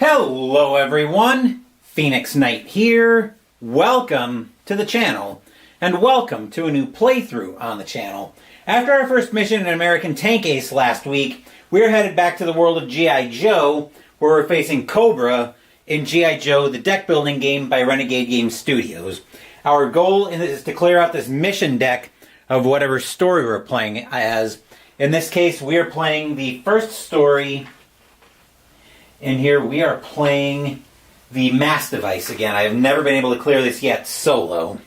Hello everyone, Phoenix Knight here. Welcome to the channel, and welcome to a new playthrough on the channel. After our first mission in American Tank Ace last week, we're headed back to the world of G.I. Joe, where we're facing COBRA in G.I. Joe, the deck building game by Renegade Game Studios. Our goal is to clear out this mission deck of whatever story we're playing as. In this case, we are playing the first story. In here, we are playing the Mass Device again. I have never been able to clear this yet solo.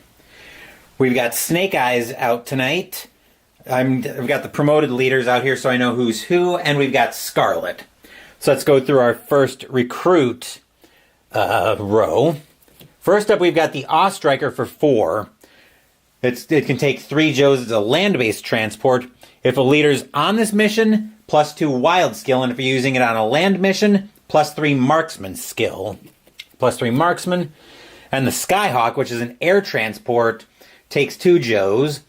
We've got Snake Eyes out tonight. I've got the promoted leaders out here so I know who's who, and we've got Scarlet. So let's go through our first recruit row. First up, we've got the Awe Striker for 4. It can take 3 Joes as a land-based transport. If a leader's on this mission, +2 wild skill, and if you're using it on a land mission, +3 marksman skill. +3 marksman. And the Skyhawk, which is an air transport, takes 2 Joes,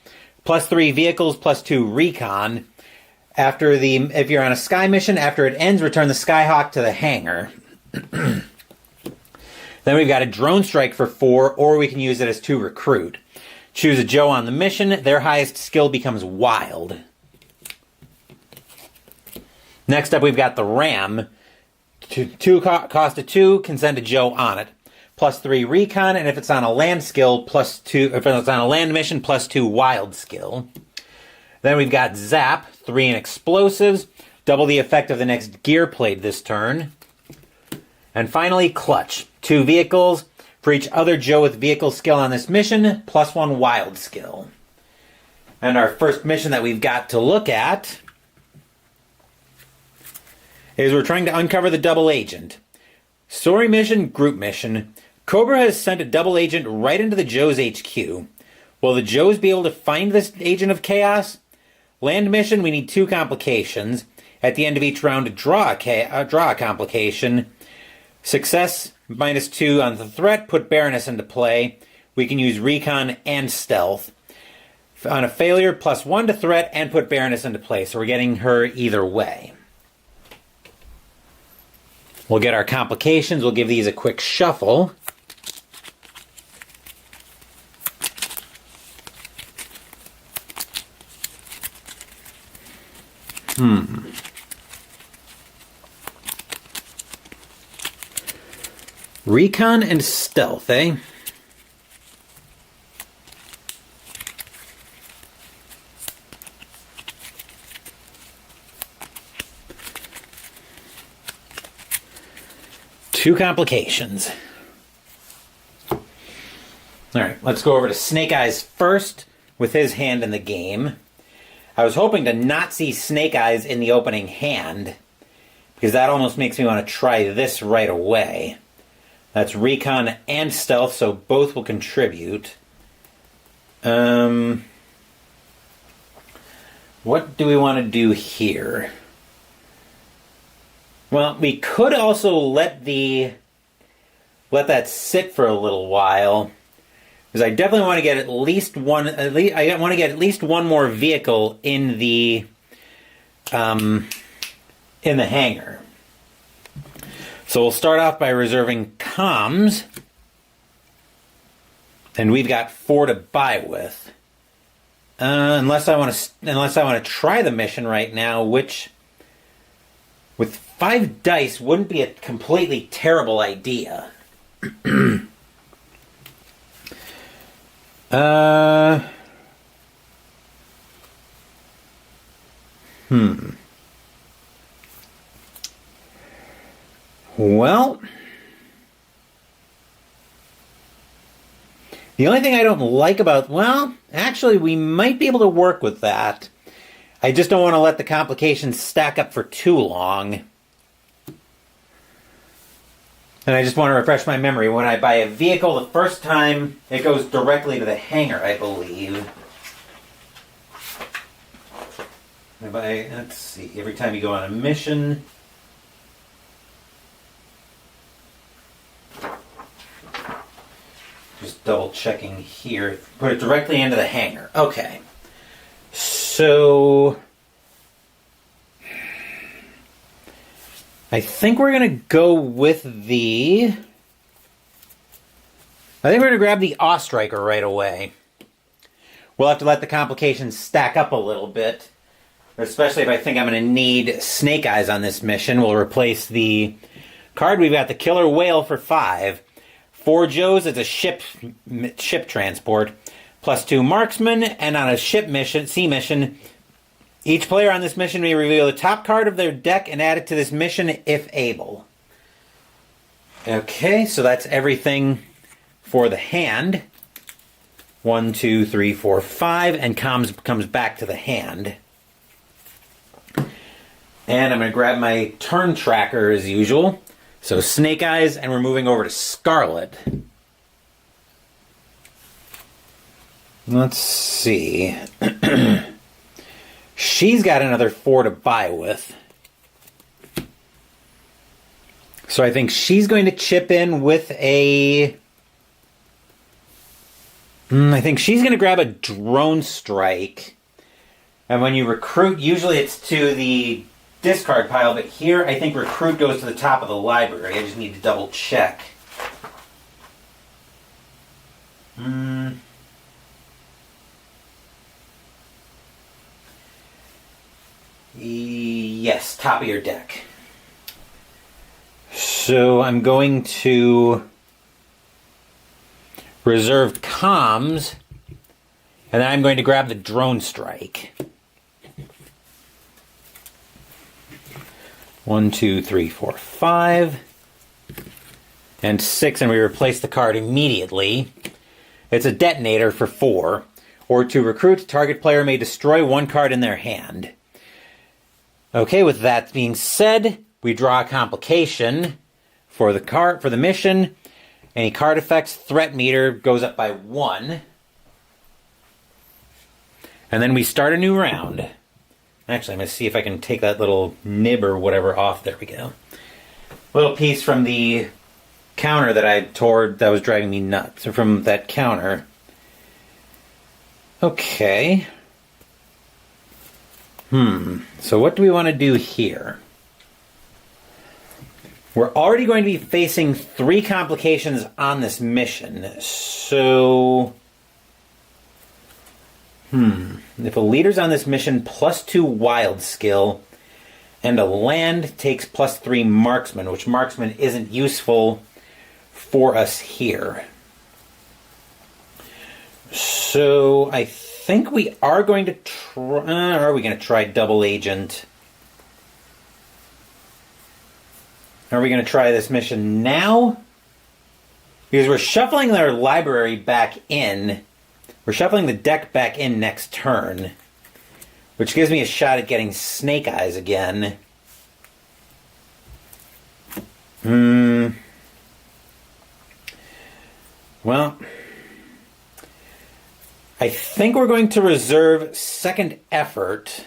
+3 vehicles, +2 recon. If you're on a sky mission, after it ends, return the Skyhawk to the hangar. Then we've got a drone strike for 4, or we can use it as 2 recruit. Choose a Joe on the mission. Their highest skill becomes wild. Next up, we've got the Ram. Cost of 2, can send a Joe on it. +3 recon, and if it's on a land skill, +2. If it's on a land mission, +2 wild skill. Then we've got Zap, 3 in explosives, double the effect of the next gear plate this turn. And finally, Clutch, 2 vehicles. For each other Joe with vehicle skill on this mission, +1 wild skill. And our first mission that we've got to look at is we're trying to uncover the double agent. Story mission, group mission. COBRA has sent a double agent right into the Joe's HQ. Will the Joes be able to find this agent of chaos? Land mission, we need 2 complications. At the end of each round, draw a complication. Success, -2 on the threat, put Baroness into play. We can use recon and stealth. On a failure, +1 to threat and put Baroness into play. So we're getting her either way. We'll get our complications. We'll give these a quick shuffle. Recon and stealth, eh? Two complications. All right, let's go over to Snake Eyes first with his hand in the game. I was hoping to not see Snake Eyes in the opening hand, because that almost makes me want to try this right away. That's recon and stealth, so both will contribute. What do we want to do here? Well, we could also let that sit for a little while, because I definitely want to get at least one. I want to get at least one more vehicle in the hangar. So we'll start off by reserving comms, and we've got 4 to buy with. Unless I want to try the mission right now, which with 5 dice wouldn't be a completely terrible idea. Well, the only thing I don't like about, well, actually we might be able to work with that. I just don't want to let the complications stack up for too long. And I just want to refresh my memory. When I buy a vehicle the first time, it goes directly to the hangar, I believe. Let's see, every time you go on a mission. Just double checking here. Put it directly into the hangar. Okay. So I think we're going to go with the... I think we're going to grab the Awe Striker right away. We'll have to let the complications stack up a little bit. Especially if I think I'm going to need Snake Eyes on this mission. We'll replace the card. We've got the Killer Whale for 5. 4 Joes, it's a ship transport. +2 Marksman, and on a ship mission, sea mission, each player on this mission may reveal the top card of their deck and add it to this mission if able. Okay, so that's everything for the hand. 1, 2, 3, 4, 5, and comes back to the hand. And I'm going to grab my turn tracker as usual. So Snake Eyes, and we're moving over to Scarlet. Let's see. She's got another 4 to buy with. So I think she's going to chip in with a... I think she's going to grab a Drone Strike. And when you recruit, usually it's to the discard pile, but here I think recruit goes to the top of the library. I just need to double check. Yes, top of your deck. So I'm going to reserve comms, and then I'm going to grab the Drone Strike. 1, 2, 3, 4, 5, and 6, and we replace the card immediately. It's a detonator for 4. Or to recruit, target player may destroy 1 card in their hand. Okay, with that being said, we draw a complication for the mission. Any card effects threat meter goes up by 1. And then we start a new round. Actually, I'm going to see if I can take that little nib or whatever off. There we go. Little piece from the counter that I tore that was driving me nuts. So from that counter. Okay. So what do we want to do here? We're already going to be facing 3 complications on this mission. So... If a leader's on this mission, +2 wild skill, and a land takes +3 marksman, which marksman isn't useful for us here. So I think we are going to try... are we going to try double agent? Are we going to try this mission now? Because we're shuffling their library back in. We're shuffling the deck back in next turn, which gives me a shot at getting Snake Eyes again. Well, I think we're going to reserve second effort.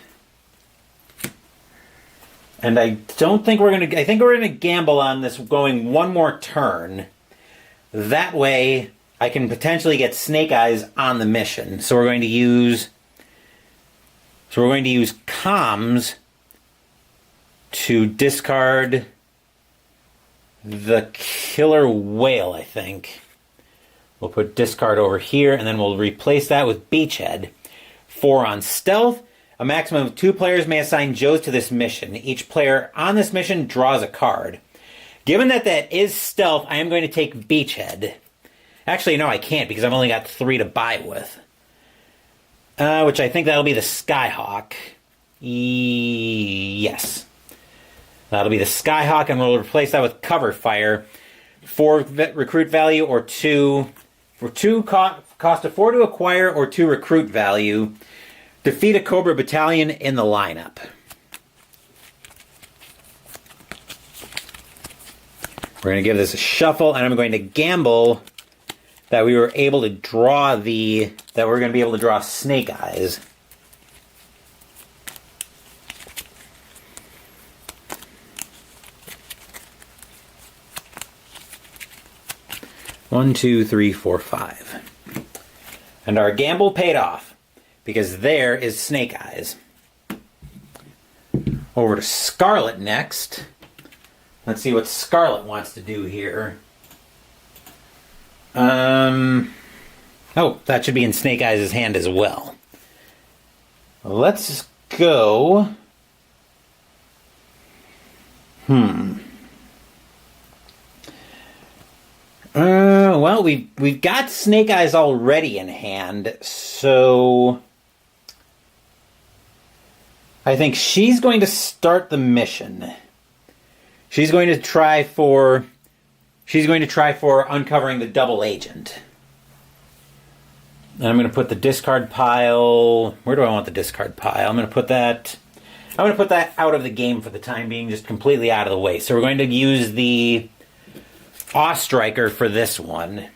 And I don't think we're going to... I think we're going to gamble on this going 1 more turn. That way I can potentially get Snake Eyes on the mission. So we're going to use... comms to discard the Killer Whale, I think. We'll put discard over here, and then we'll replace that with Beachhead. 4 on stealth. A maximum of 2 players may assign Joes to this mission. Each player on this mission draws a card. Given that that is stealth, I am going to take Beachhead. Actually, no, I can't, because I've only got 3 to buy with. Which I think that'll be the Skyhawk. Yes. That'll be the Skyhawk, and we'll replace that with Cover Fire. 4 recruit value, or 2... For 2 cost of 4 to acquire, or 2 recruit value. Defeat a Cobra battalion in the lineup. We're going to give this a shuffle, and I'm going to gamble that we were able to draw that we're going to be able to draw Snake Eyes. One, 2, 3, 4, 5. And our gamble paid off, because there is Snake Eyes. Over to Scarlet next. Let's see what Scarlet wants to do here. Oh, that should be in Snake Eyes' hand as well. Let's go. Well, we've got Snake Eyes already in hand, so I think she's going to start the mission. She's going to try for uncovering the double agent. And I'm going to put the discard pile. Where do I want the discard pile? I'm going to put that out of the game for the time being, just completely out of the way. So we're going to use the Awe Striker for this one.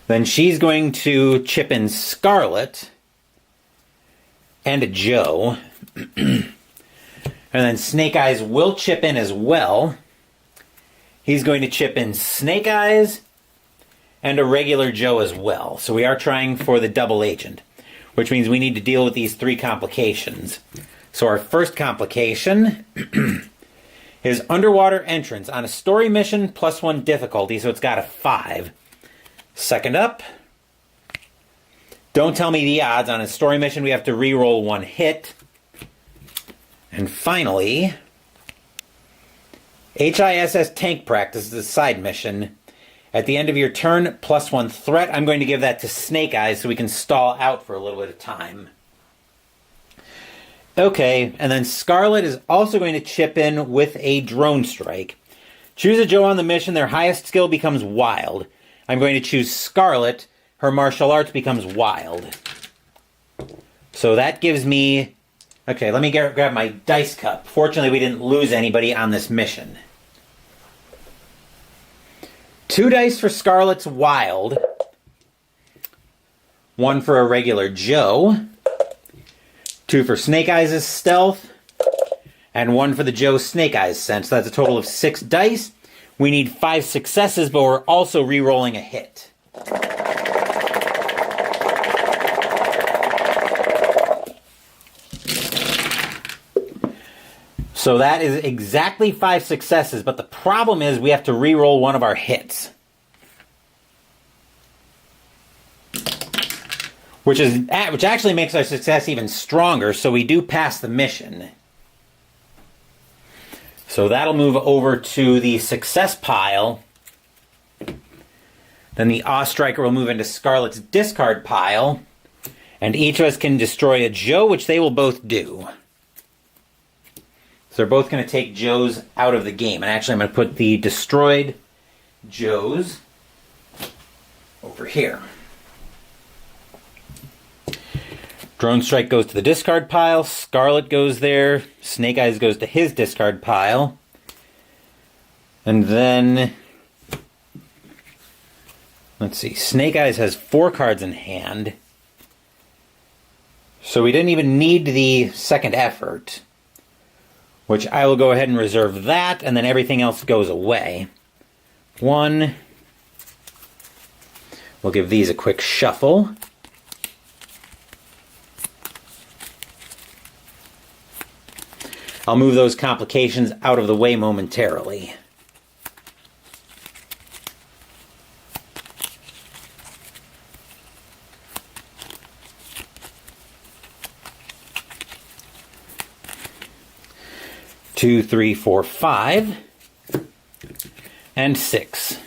Then she's going to chip in Scarlet and Joe. And then Snake Eyes will chip in as well. He's going to chip in Snake Eyes and a regular Joe as well. So we are trying for the double agent, which means we need to deal with these 3 complications. So our first complication is underwater entrance on a story mission +1 difficulty, so it's got a 5. Second up, don't tell me the odds. On a story mission, we have to re-roll 1 hit. And finally, HISS Tank Practice is a side mission. At the end of your turn, +1 threat. I'm going to give that to Snake Eyes so we can stall out for a little bit of time. Okay, and then Scarlet is also going to chip in with a drone strike. Choose a Joe on the mission. Their highest skill becomes wild. I'm going to choose Scarlet. Her martial arts becomes wild. So that gives me... Okay, let me grab my dice cup. Fortunately, we didn't lose anybody on this mission. 2 dice for Scarlet's wild. 1 for a regular Joe. 2 for Snake Eyes' stealth. And 1 for the Joe Snake Eyes sense. So that's a total of 6 dice. We need 5 successes, but we're also re-rolling a hit. So that is exactly 5 successes, but the problem is we have to re-roll 1 of our hits. Which actually makes our success even stronger, so we do pass the mission. So that'll move over to the success pile. Then the Awe Striker will move into Scarlet's discard pile. And each of us can destroy a Joe, which they will both do. So they're both going to take Joes out of the game. And actually I'm going to put the destroyed Joes over here. Drone Strike goes to the discard pile. Scarlet goes there. Snake Eyes goes to his discard pile. And then... let's see. Snake Eyes has 4 cards in hand. So we didn't even need the second effort. Which I will go ahead and reserve that, and then everything else goes away. 1. We'll give these a quick shuffle. I'll move those complications out of the way momentarily. Two, 3, 4, 5, and 6.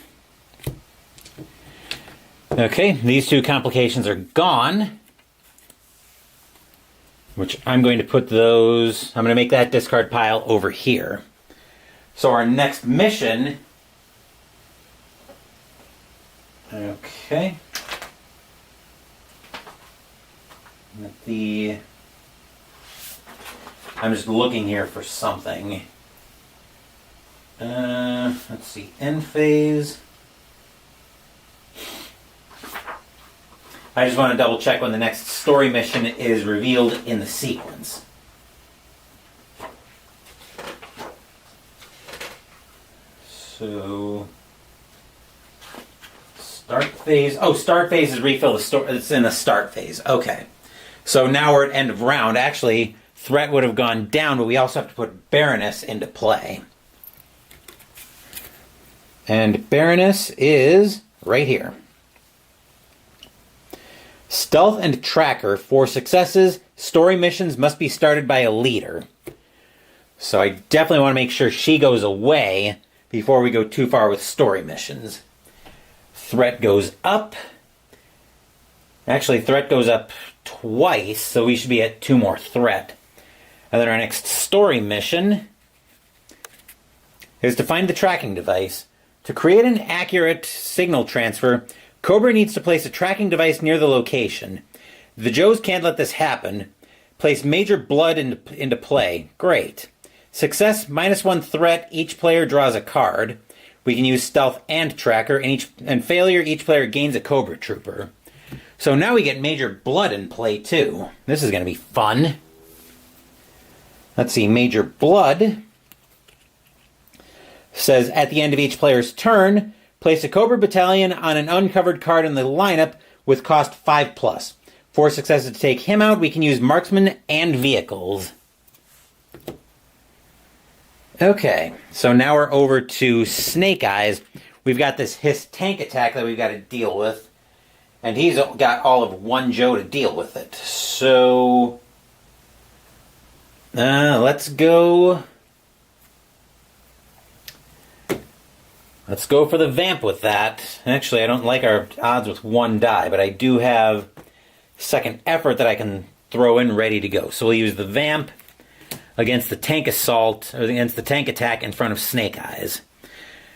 Okay, these 2 complications are gone. Which I'm going to put those... I'm going to make that discard pile over here. So our next mission... Okay. I'm just looking here for something. Let's see. End phase. I just want to double check when the next story mission is revealed in the sequence. So, start phase. Oh, start phase is refill the story. It's in the start phase. Okay. So now we're at end of round. Actually, threat would have gone down, but we also have to put Baroness into play. And Baroness is right here. Stealth and Tracker. For successes, story missions must be started by a leader. So I definitely want to make sure she goes away before we go too far with story missions. Threat goes up. Actually, threat goes up twice, so we should be at 2 more threat. And then our next story mission is to find the tracking device. To create an accurate signal transfer, COBRA needs to place a tracking device near the location. The Joes can't let this happen. Place Major Blood into play. Great. Success, -1 threat. Each player draws a card. We can use Stealth and Tracker, and failure, each player gains a COBRA Trooper. So now we get Major Blood in play too. This is going to be fun. Let's see, Major Blood says at the end of each player's turn, place a COBRA battalion on an uncovered card in the lineup with cost 5+. For successes to take him out, we can use marksman and vehicles. Okay, so now we're over to Snake Eyes. We've got this Hiss tank attack that we've got to deal with. And he's got all of 1 Joe to deal with it. So let's go. Let's go for the Vamp with that. Actually, I don't like our odds with 1 die, but I do have second effort that I can throw in ready to go. So we'll use the Vamp against the tank assault, or against the tank attack in front of Snake Eyes.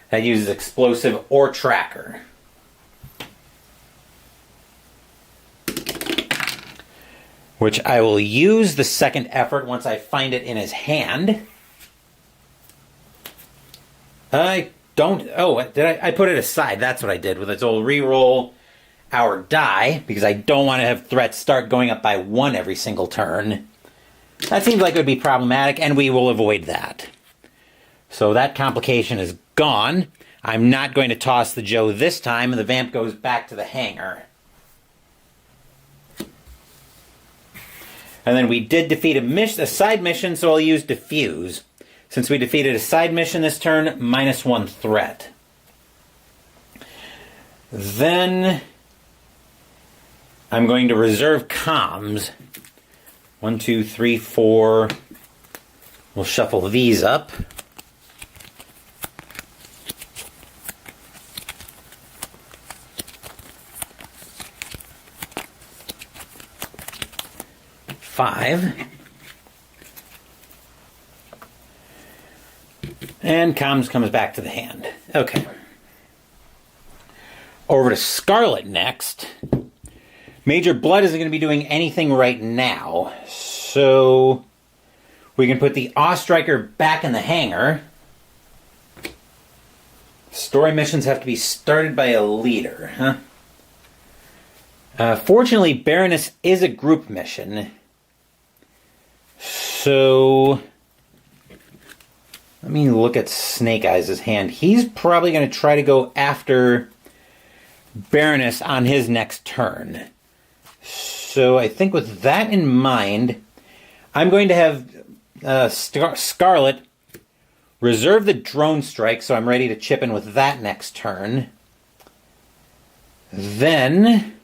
That uses explosive or tracker. Which I will use the second effort once I find it in his hand. I put it aside. That's what I did with it. So we'll re-roll our die, because I don't want to have threats start going up by 1 every single turn. That seems like it would be problematic, and we will avoid that. So that complication is gone. I'm not going to toss the Joe this time, and the Vamp goes back to the hangar. And then we did defeat a side mission, so I'll use Diffuse. Since we defeated a side mission this turn, -1 threat. Then I'm going to reserve comms. 1, 2, 3, 4. We'll shuffle these up. And comms comes back to the hand. Okay. Over to Scarlet next. Major Blood isn't going to be doing anything right now. So we can put the Awestriker back in the hangar. Story missions have to be started by a leader, huh? Fortunately, Baroness is a group mission. So let me look at Snake Eyes' hand. He's probably going to try to go after Baroness on his next turn. So I think with that in mind, I'm going to have Scarlet reserve the drone strike, so I'm ready to chip in with that next turn. Then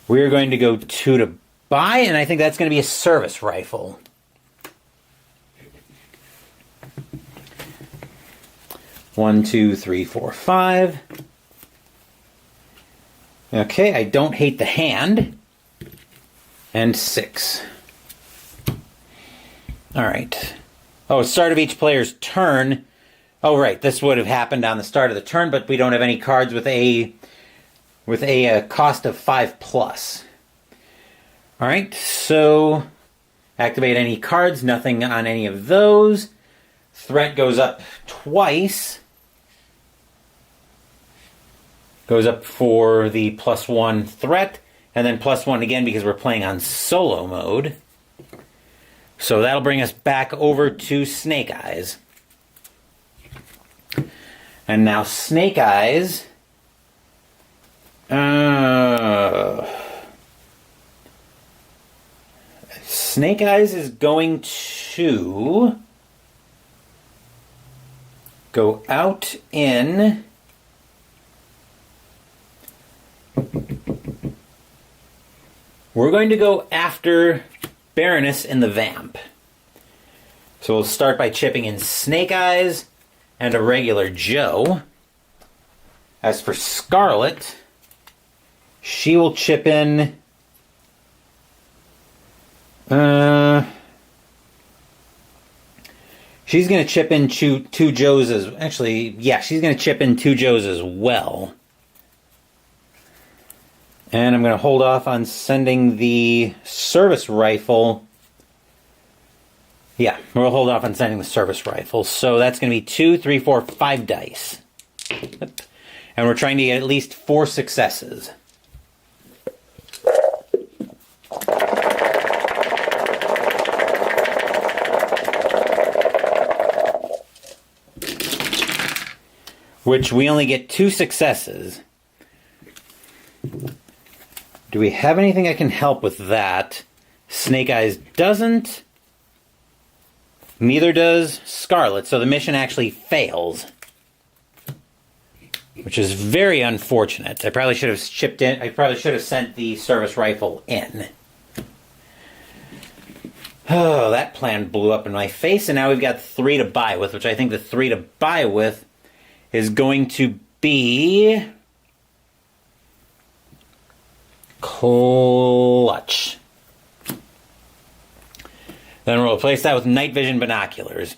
we're going to go 2 to buy, and I think that's going to be a service rifle. One, 2, 3, 4, 5. Okay, I don't hate the hand. And 6. Alright. Oh, start of each player's turn. Oh, right, this would have happened on the start of the turn, but we don't have any cards with a cost of 5+. Alright, so activate any cards, nothing on any of those. Threat goes up twice. Goes up for the +1 threat, and then +1 again because we're playing on solo mode. So that'll bring us back over to Snake Eyes. And now Snake Eyes... Snake Eyes is going to go out in... We're going to go after Baroness and the Vamp. So we'll start by chipping in Snake Eyes and a regular Joe. As for Scarlet, she will chip in... she's going to chip in two Joes as... Actually, yeah, she's going to chip in 2 Joes as well. And I'm going to hold off on sending the service rifle. Yeah, we'll hold off on sending the service rifle. So that's going to be 2, 3, 4, 5 dice. And we're trying to get at least 4 successes. Which we only get 2 successes. Do we have anything that can help with that? Snake Eyes doesn't. Neither does Scarlet, so the mission actually fails. Which is very unfortunate. I probably should have chipped in. I probably should have sent the service rifle in. Oh, that plan blew up in my face, and now we've got 3 to buy with, which I think the 3 to buy with is going to be... Clutch. Then we'll replace that with night vision binoculars.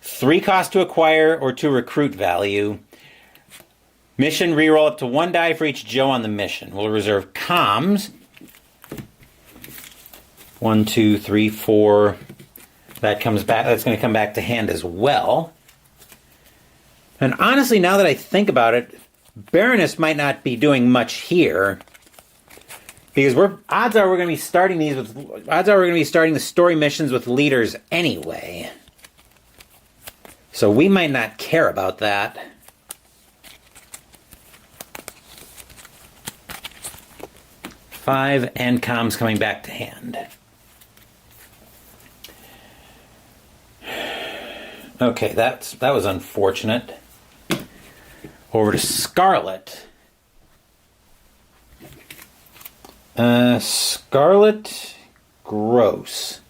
3 cost to acquire or 2 recruit value. Mission, reroll up to 1 die for each Joe on the mission. We'll reserve comms. 1, 2, 3, 4. That comes back. That's going to come back to hand as well. And honestly, now that I think about it, Baroness might not be doing much here. Because odds are we're going to be starting the story missions with leaders anyway. So we might not care about that. Five and comms coming back to hand. Okay, that was unfortunate. Over to Scarlet. Scarlet, gross.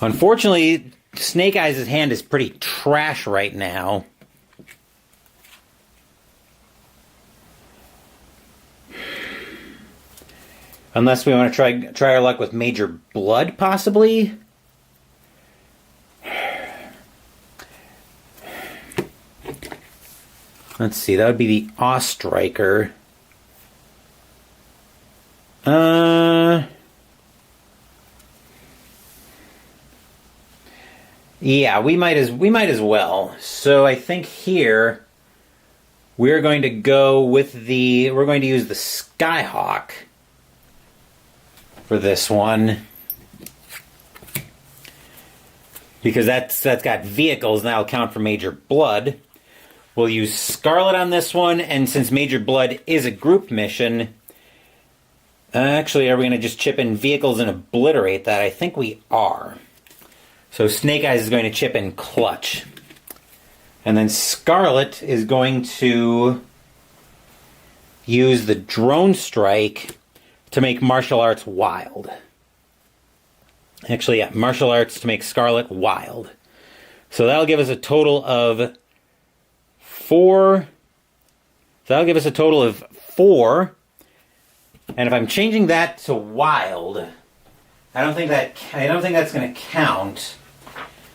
Unfortunately, Snake Eyes' hand is pretty trash right now. Unless we want to try our luck with Major Blood, possibly. Let's see, that would be the Ostriker. Yeah, we might as well. So I think here we're going to go with we're going to use the Skyhawk for this one. Because that's got vehicles, and that'll count for Major Blood. We'll use Scarlet on this one, and since Major Blood is a group mission... Actually, are we going to just chip in vehicles and obliterate that? I think we are. So Snake Eyes is going to chip in Clutch. And then Scarlet is going to use the Drone Strike to make Martial Arts Wild. Actually, yeah, Martial Arts to make Scarlet Wild. So that'll give us a total of 4. So that'll give us a total of 4. And if I'm changing that to Wild, I don't think that's going to count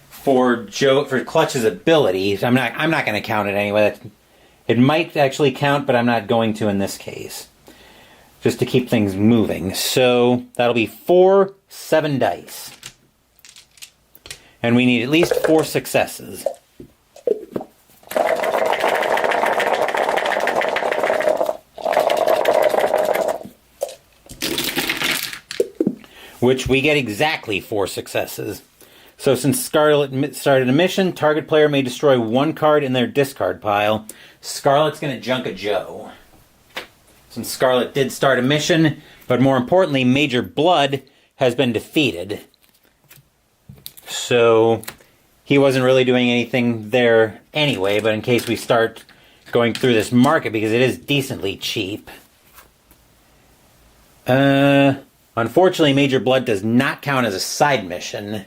for Clutch's ability. I'm not going to count it anyway. It might actually count, but I'm not going to in this case. Just to keep things moving. So that'll be 4 7 dice. And we need at least 4 successes. Which we get exactly 4 successes. So since Scarlet started a mission, target player may destroy 1 card in their discard pile. Scarlet's going to junk a Joe. since Scarlet did start a mission, but more importantly, Major Blood has been defeated. So he wasn't really doing anything there anyway, but in case we start going through this market, because it is decently cheap. Unfortunately, Major Blood does not count as a side mission.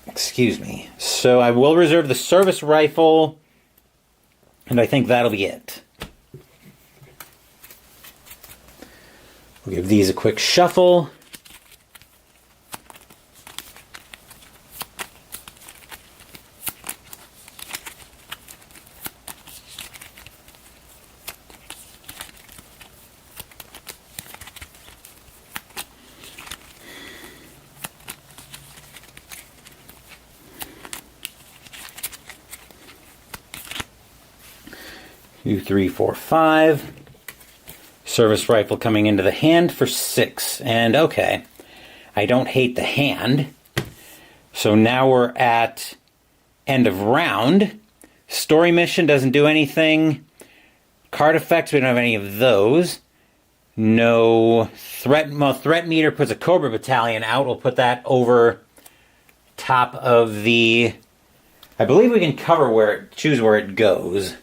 Excuse me. So I will reserve the service rifle, and I think that'll be it. We'll give these a quick shuffle. Two, three, four, five. Service rifle coming into the hand for 6. And okay, I don't hate the hand. So now we're at end of round. Story mission doesn't do anything. Card effects, we don't have any of those. No threat. Well, threat meter puts a COBRA battalion out. We'll put that over top of the... I believe we can cover where it, choose where it goes.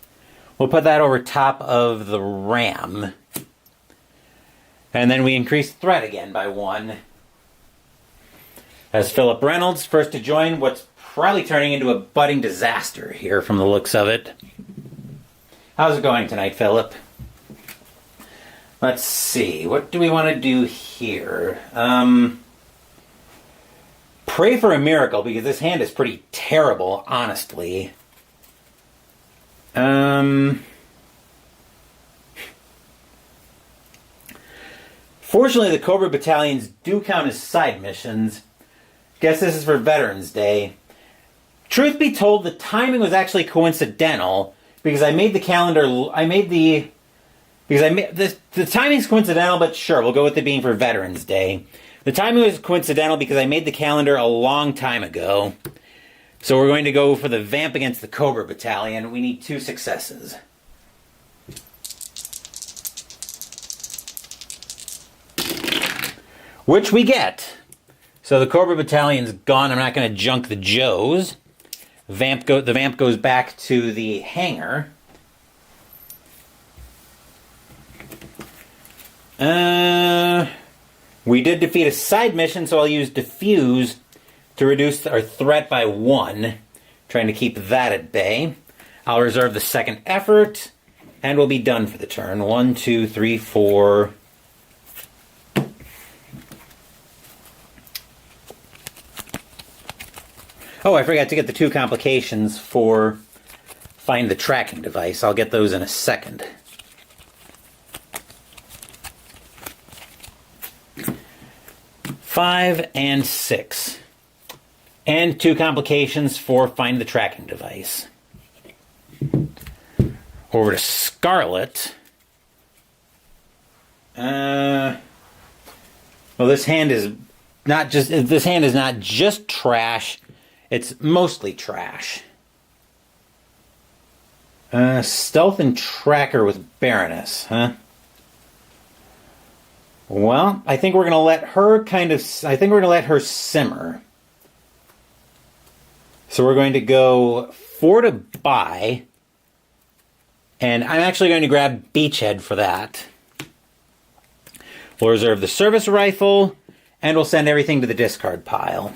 We'll put that over top of the ram. And then we increase threat again by 1. As Philip Reynolds, first to join what's probably turning into a budding disaster here from the looks of it. How's it going tonight, Philip? Let's see. What do we want to do here? Pray for a miracle, because this hand is pretty terrible, honestly. Fortunately, the COBRA battalions do count as side missions. Guess this is for Veterans Day. Truth be told, the timing was actually coincidental, because I made the calendar... The timing's coincidental, but sure, we'll go with it being for Veterans Day. The timing was coincidental because I made the calendar a long time ago. So we're going to go for the Vamp against the COBRA battalion. We need 2 successes. Which we get. So the COBRA battalion's gone. I'm not going to junk the Joes. The Vamp goes back to the hangar. We did defeat a side mission, so I'll use Diffuse to reduce our threat by 1. Trying to keep that at bay. I'll reserve the second effort, and we'll be done for the turn. 1, 2, 3, 4... Oh, I forgot to get the 2 complications for Find the Tracking Device. I'll get those in a second. Five and 6. And 2 complications for Find the Tracking Device. Over to Scarlet. Well, this hand is not just trash. It's mostly trash. Stealth and Tracker with Baroness, huh? Well, I think we're going to let her simmer. So we're going to go 4 to buy. And I'm actually going to grab Beachhead for that. We'll reserve the service rifle, and we'll send everything to the discard pile.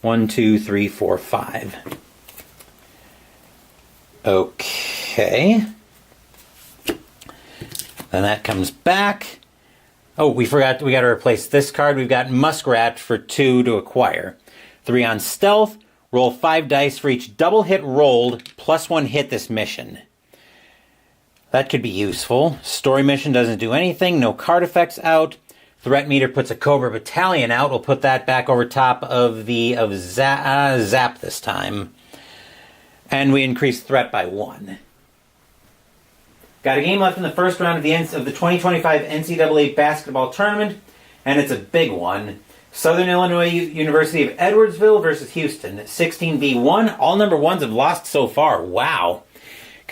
1, 2, 3, 4, 5. Okay. Then that comes back. Oh, we got to replace this card. We've got Muskrat for 2 to acquire. 3 on stealth. Roll 5 dice for each double hit rolled, plus 1 hit this mission. That could be useful. Story mission doesn't do anything. No card effects out. Threat meter puts a COBRA battalion out. We'll put that back over top of Zap this time. And we increase threat by 1. Got a game left in the first round of the 2025 NCAA basketball tournament, and it's a big one. Southern Illinois University of Edwardsville versus Houston. 16v1. All number 1s have lost so far. Wow.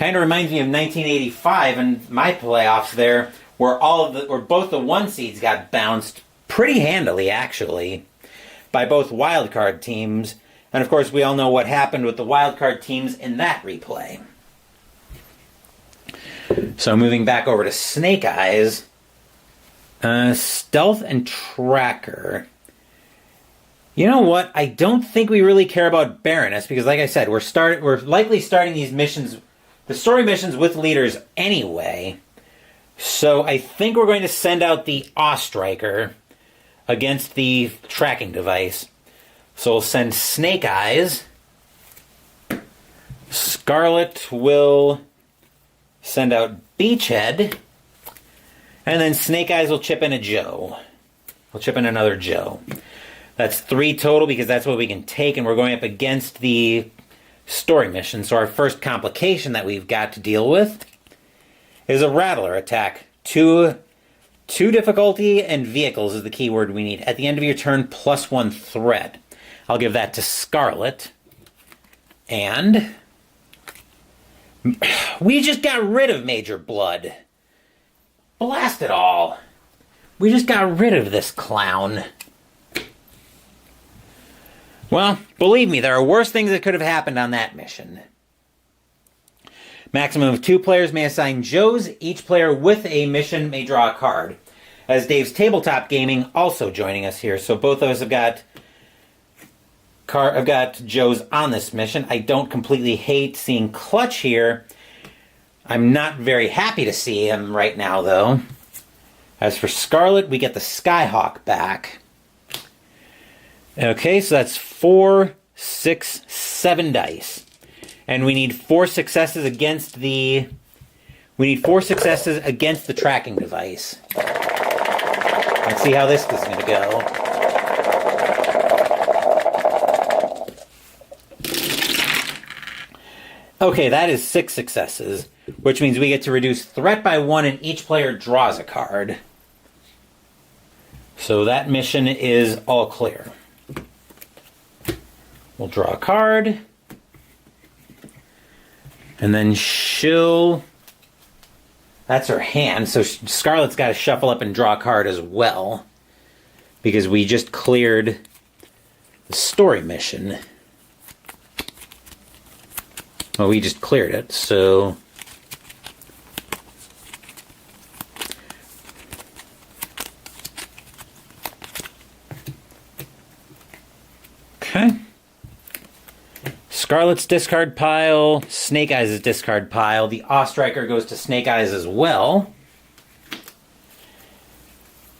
Kind of reminds me of 1985 and my playoffs there, where both the 1 seeds got bounced pretty handily, actually, by both wildcard teams. And of course, we all know what happened with the wildcard teams in that replay. So moving back over to Snake Eyes, Stealth and Tracker. You know what? I don't think we really care about Baroness because, like I said, we're likely starting these missions, the story missions, with leaders anyway. So I think we're going to send out the Awe-Striker against the tracking device. So we'll send Snake Eyes. Scarlet will send out Beachhead. And then Snake Eyes will chip in a Joe. We'll chip in another Joe. That's 3 total because that's what we can take, and we're going up against the story mission. So our first complication that we've got to deal with is a Rattler attack. 2 difficulty and vehicles is the keyword we need. At the end of your turn, +1 threat. I'll give that to Scarlet. And we just got rid of Major Blood. Blast it all. We just got rid of this clown. Well, believe me, there are worse things that could have happened on that mission. Maximum of 2 players may assign Joes. Each player with a mission may draw a card. As Dave's Tabletop Gaming also joining us here. So both of us have got Joes on this mission. I don't completely hate seeing Clutch here. I'm not very happy to see him right now, though. As for Scarlet, we get the Skyhawk back. Okay, so that's 4, 6, 7 dice. And we need 4 successes against the... We need 4 successes against the tracking device. Let's see how this is going to go. Okay, that is 6 successes, which means we get to reduce threat by 1 and each player draws a card. So that mission is all clear. We'll draw a card. And then she'll... That's her hand, so Scarlet's got to shuffle up and draw a card as well. Because we just cleared the story mission. Well, we just cleared it, so... Okay. Scarlet's discard pile, Snake Eyes' discard pile. The Awe-Striker goes to Snake Eyes as well.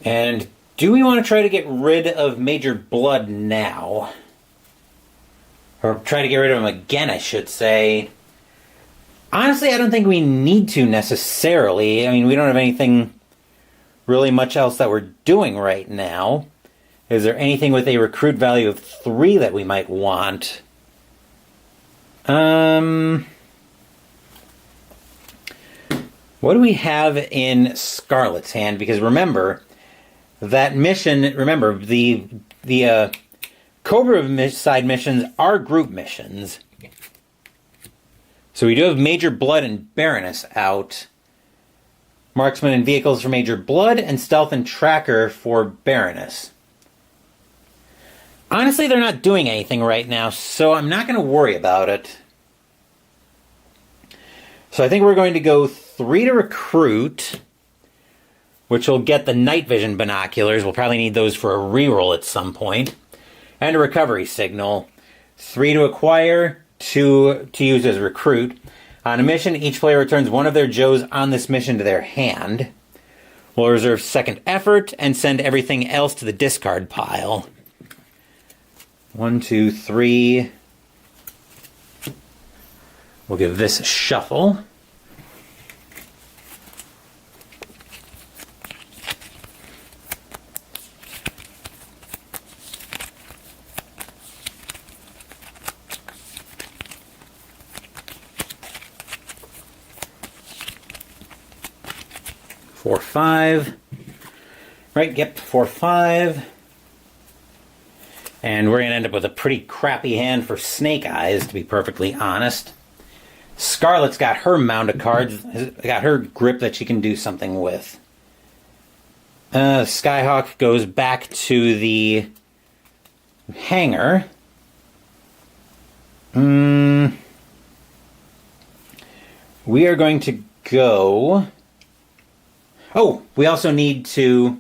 And do we want to try to get rid of Major Blood now? Or try to get rid of him again, I should say. Honestly, I don't think we need to necessarily. I mean, we don't have anything really much else that we're doing right now. Is there anything with a recruit value of 3 that we might want? What do we have in Scarlet's hand? Because remember, that mission, the COBRA side missions are group missions. So we do have Major Blood and Baroness out. Marksman and Vehicles for Major Blood, and Stealth and Tracker for Baroness. Honestly, they're not doing anything right now, so I'm not going to worry about it. So I think we're going to go 3 to recruit, which will get the night vision binoculars. We'll probably need those for a reroll at some point. And a recovery signal. 3 to acquire, 2 to use as recruit. On a mission, each player returns one of their Joes on this mission to their hand. We'll reserve second effort and send everything else to the discard pile. 1, 2, 3. We'll give this a shuffle. Four, 5. Right, yep, 4, 5. And we're going to end up with a pretty crappy hand for Snake Eyes, to be perfectly honest. Scarlet's got her mound of cards, got her grip that she can do something with. Skyhawk goes back to the hangar. We are going to go... Oh, we also need to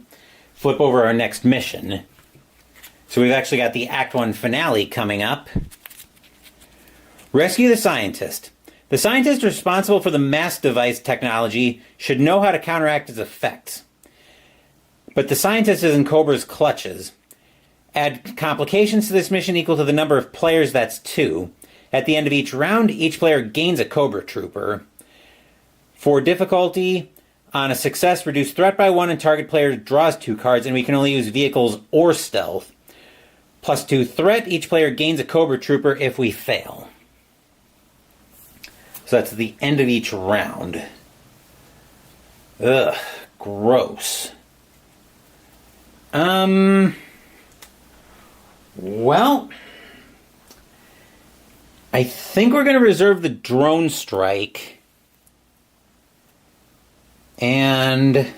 flip over our next mission. So we've actually got the Act 1 finale coming up. Rescue the scientist. The scientist responsible for the mass device technology should know how to counteract its effects. But the scientist is in COBRA's clutches. Add complications to this mission equal to the number of players, that's 2. At the end of each round, each player gains a COBRA trooper. For difficulty, on a success, reduce threat by 1 and target player draws 2 cards, and we can only use vehicles or stealth. Plus 2 threat, each player gains a COBRA trooper if we fail. So that's the end of each round. Ugh, gross. Well, I think we're going to reserve the drone strike. And...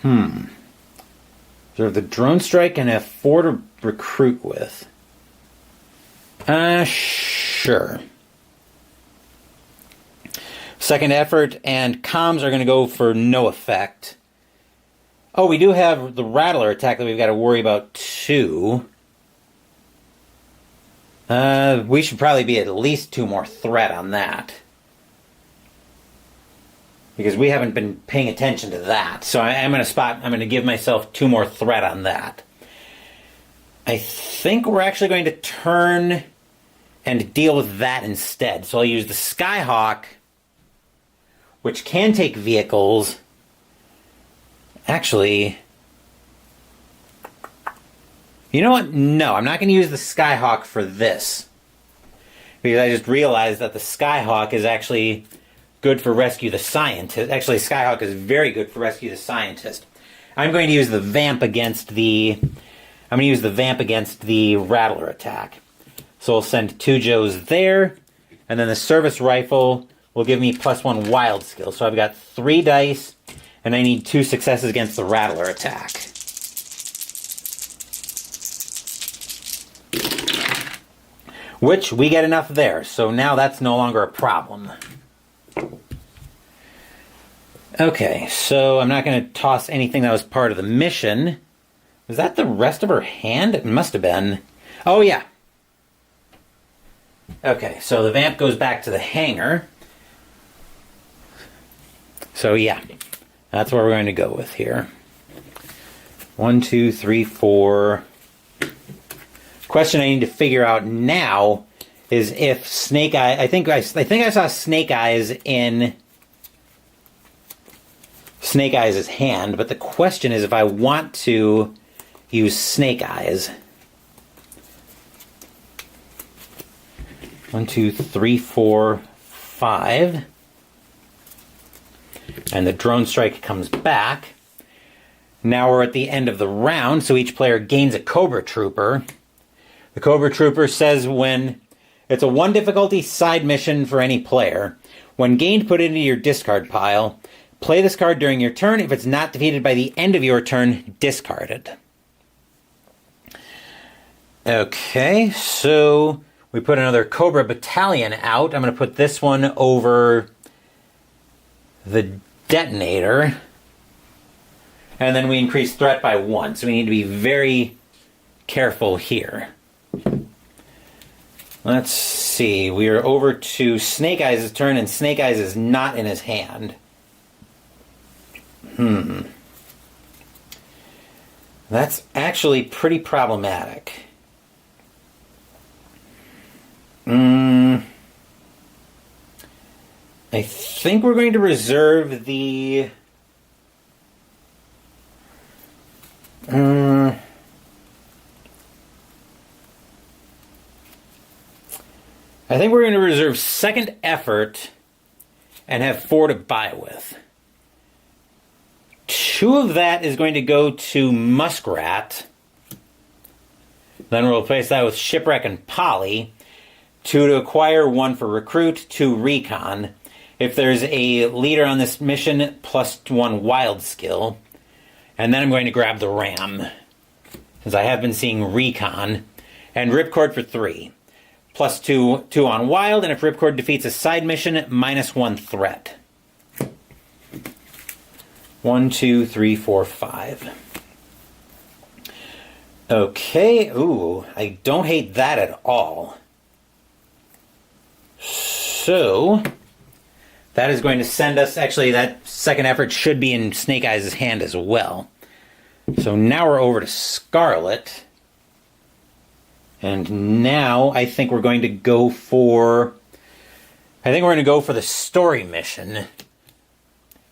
reserve the drone strike and have 4 to recruit with. Sure. Second effort and comms are going to go for no effect. Oh, we do have the Rattler attack that we've got to worry about too. We should probably be at least 2 more threat on that. Because we haven't been paying attention to that. So I'm going to give myself 2 more threat on that. I think we're actually going to turn and deal with that instead. So I'll use the Skyhawk, which can take vehicles. Actually, you know what? No, I'm not going to use the Skyhawk for this. Because I just realized that the Skyhawk is actually good for Rescue the Scientist. Actually, Skyhawk is very good for Rescue the Scientist. I'm going to use the Vamp against the... I'm going to use the Vamp against the Rattler attack. So we'll send 2 Joes there, and then the Service Rifle will give me +1 wild skill. So I've got 3 dice, and I need 2 successes against the Rattler attack. Which, we get enough there, so now that's no longer a problem. Okay, so I'm not going to toss anything that was part of the mission. Was that the rest of her hand? It must have been. Oh, yeah. Okay, so the Vamp goes back to the hangar. So, yeah. That's what we're going to go with here. 1, 2, 3, 4. Question I need to figure out now is if Snake Eye... I think I saw Snake Eyes in Snake Eyes' hand, but the question is if I want to use Snake Eyes. 1, 2, 3, 4, 5. And the drone strike comes back. Now we're at the end of the round, so each player gains a COBRA trooper. The COBRA trooper says when it's a 1 difficulty side mission for any player. When gained, put it into your discard pile. Play this card during your turn. If it's not defeated by the end of your turn, discard it. Okay, so we put another COBRA battalion out. I'm going to put this one over the detonator. And then we increase threat by 1. So we need to be very careful here. Let's see. We are over to Snake Eyes' turn, and Snake Eyes is not in his hand. That's actually pretty problematic. I think we're going to reserve the... I think we're going to reserve second effort and have 4 to buy with. 2 of that is going to go to Muskrat. Then we'll replace that with Shipwreck and Polly. 2 to acquire, 1 for recruit, 2 recon. If there's a leader on this mission, +1 wild skill. And then I'm going to grab the ram, since I have been seeing recon. And ripcord for 3. +2 on wild, and if ripcord defeats a side mission, -1 threat. 1, 2, 3, 4, 5. Okay, ooh, I don't hate that at all. So, that is going to send us, actually that second effort should be in Snake Eyes' hand as well. So now we're over to Scarlet. And now I think we're going to go for, the story mission.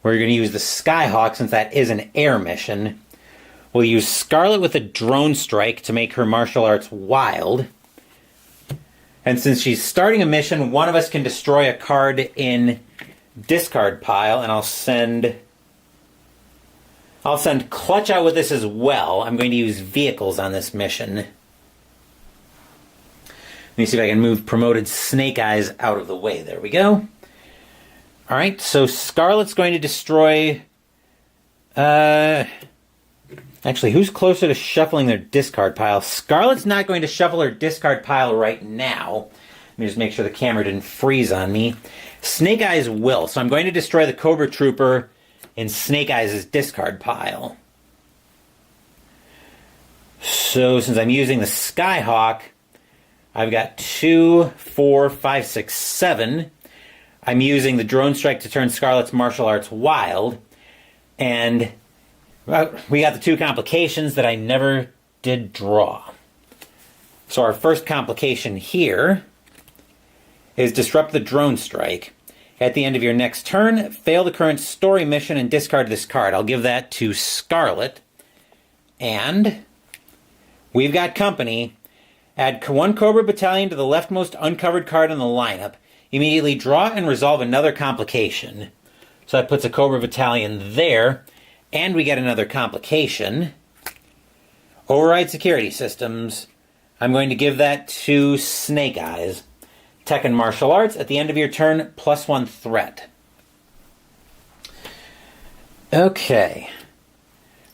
We're going to use the Skyhawk since that is an air mission. We'll use Scarlet with a drone strike to make her martial arts wild. And since she's starting a mission, one of us can destroy a card in discard pile, and I'll send Clutch out with this as well. I'm going to use vehicles on this mission. Let me see if I can move promoted Snake Eyes out of the way. There we go. Alright, so Scarlet's going to destroy... Actually, who's closer to shuffling their discard pile? Scarlet's not going to shuffle her discard pile right now. Let me just make sure the camera didn't freeze on me. Snake Eyes will, so I'm going to destroy the Cobra Trooper in Snake Eyes' discard pile. So, since I'm using the Skyhawk, I've got 2, 4, 5, 6, 7. I'm using the Drone Strike to turn Scarlet's martial arts wild. And we got the 2 complications that I never did draw. So our first complication here is disrupt the Drone Strike. At the end of your next turn, fail the current story mission and discard this card. I'll give that to Scarlet. And we've got company. Add 1 Cobra Battalion to the leftmost uncovered card in the lineup. Immediately draw and resolve another complication. So that puts a Cobra Battalion there. And we get another complication. Override security systems. I'm going to give that to Snake Eyes. Tech and martial arts. At the end of your turn, +1 threat. Okay.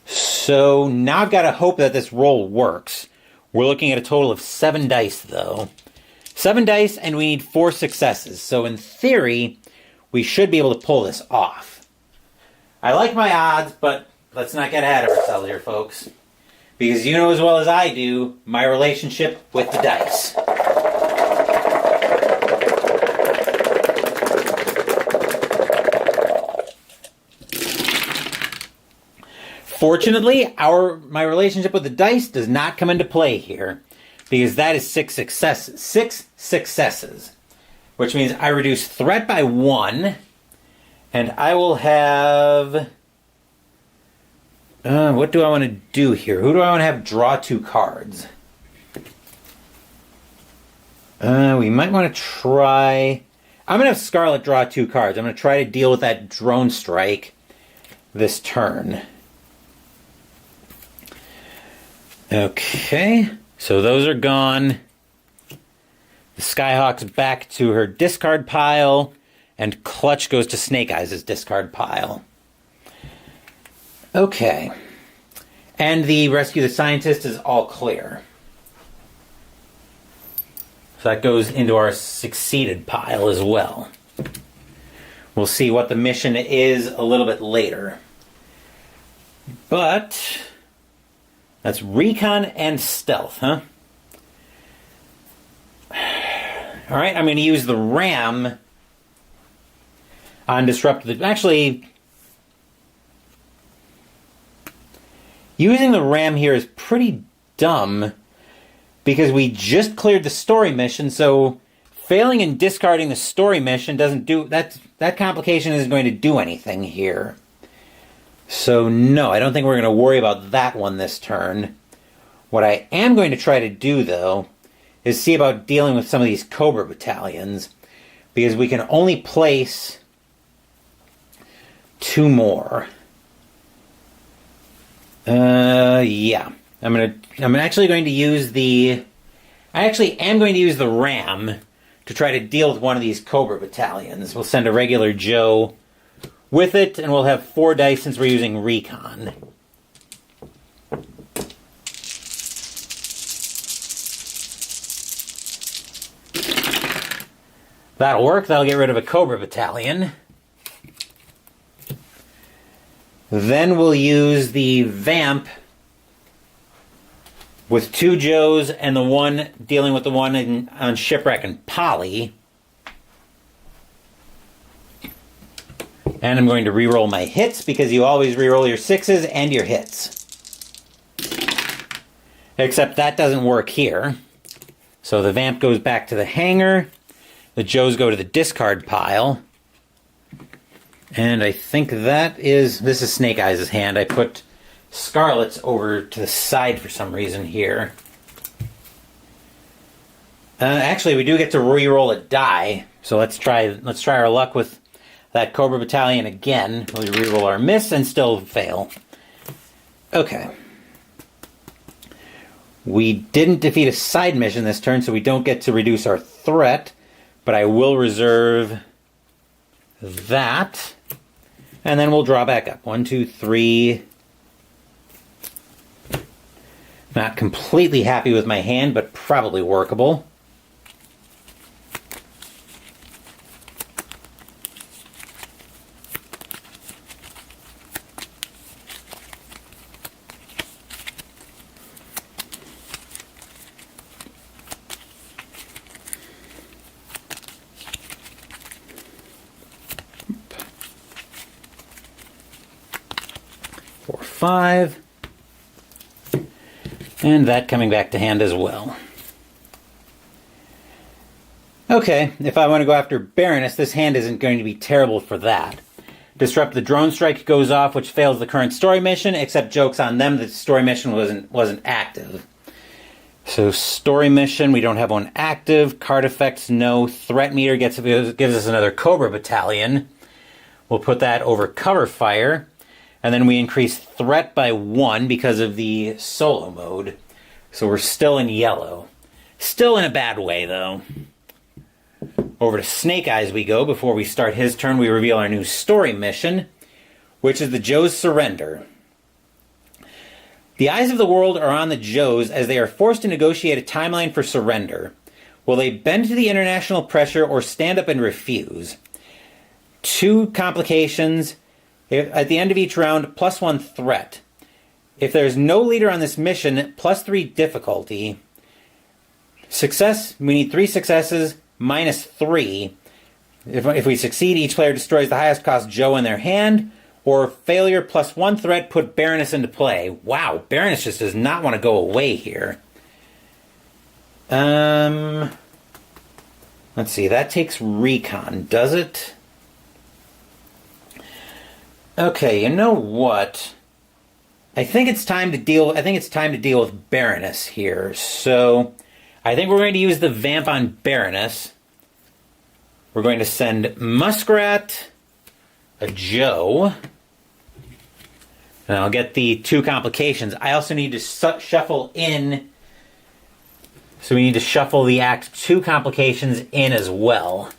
So now I've got to hope that this roll works. We're looking at a total of 7 dice, though. 7 dice, and we need 4 successes. So in theory, we should be able to pull this off. I like my odds, but let's not get ahead of ourselves here, folks. Because you know as well as I do, my relationship with the dice. Fortunately, my relationship with the dice does not come into play here, because that is 6 successes. 6 successes. Which means I reduce threat by 1, and I will have... what do I want to do here? Who do I want to have draw 2 cards? We might want to try... I'm going to have Scarlet draw 2 cards. I'm going to try to deal with that drone strike this turn. Okay, so those are gone. The Skyhawk's back to her discard pile, and Clutch goes to Snake Eyes' discard pile. Okay. And the Rescue the Scientist is all clear. So that goes into our succeeded pile as well. We'll see what the mission is a little bit later. But that's recon and stealth, huh? Alright, I'm going to use the ram on disruptive... Actually, using the ram here is pretty dumb because we just cleared the story mission, so failing and discarding the story mission doesn't do... That complication isn't going to do anything here. So no, I don't think we're going to worry about that one this turn. What I am going to try to do, though, is see about dealing with some of these Cobra battalions, because we can only place 2 more. Yeah. I'm actually going to use the... I actually am going to use the ram to try to deal with one of these COBRA battalions. We'll send a regular Joe with it, and we'll have 4 dice since we're using Recon. That'll work. That'll get rid of a COBRA battalion. Then we'll use the Vamp with 2 Joes and the one dealing with the one on Shipwreck and Poly. And I'm going to re-roll my hits because you always re-roll your 6s and your hits. Except that doesn't work here. So the Vamp goes back to the hangar. The Joes go to the discard pile. And I think this is Snake Eyes' hand. I put Scarlet's over to the side for some reason here. Actually, we do get to re-roll a die. So let's try our luck with that COBRA battalion again. We re-roll our miss and still fail. Okay. We didn't defeat a side mission this turn, so we don't get to reduce our threat. But I will reserve that. And then we'll draw back up. 1, 2, 3. Not completely happy with my hand, but probably workable. Four, 5. And that coming back to hand as well. Okay, if I want to go after Baroness, this hand isn't going to be terrible for that. Disrupt the drone strike goes off, which fails the current story mission, except joke's on them that the story mission wasn't active. So story mission, we don't have one active. Card effects, no. Threat meter gives us another COBRA battalion. We'll put that over cover fire. And then we increase threat by 1 because of the solo mode. So we're still in yellow. Still in a bad way, though. Over to Snake Eyes we go. Before we start his turn, we reveal our new story mission, which is the Joe's Surrender. The eyes of the world are on the Joes as they are forced to negotiate a timeline for surrender. Will they bend to the international pressure or stand up and refuse? 2 complications. At the end of each round, +1 threat. If there's no leader on this mission, +3 difficulty. Success, we need 3 successes, -3. If we succeed, each player destroys the highest cost Joe in their hand. Or failure, +1 threat, put Baroness into play. Wow, Baroness just does not want to go away here. Let's see, that takes Recon, does it? Okay, you know what? I think it's time to deal with Baroness here. So, I think we're going to use the Vamp on Baroness. We're going to send Muskrat, a Joe, and I'll get the 2 complications. I also need to shuffle in. So we need to shuffle the Act 2 complications in as well.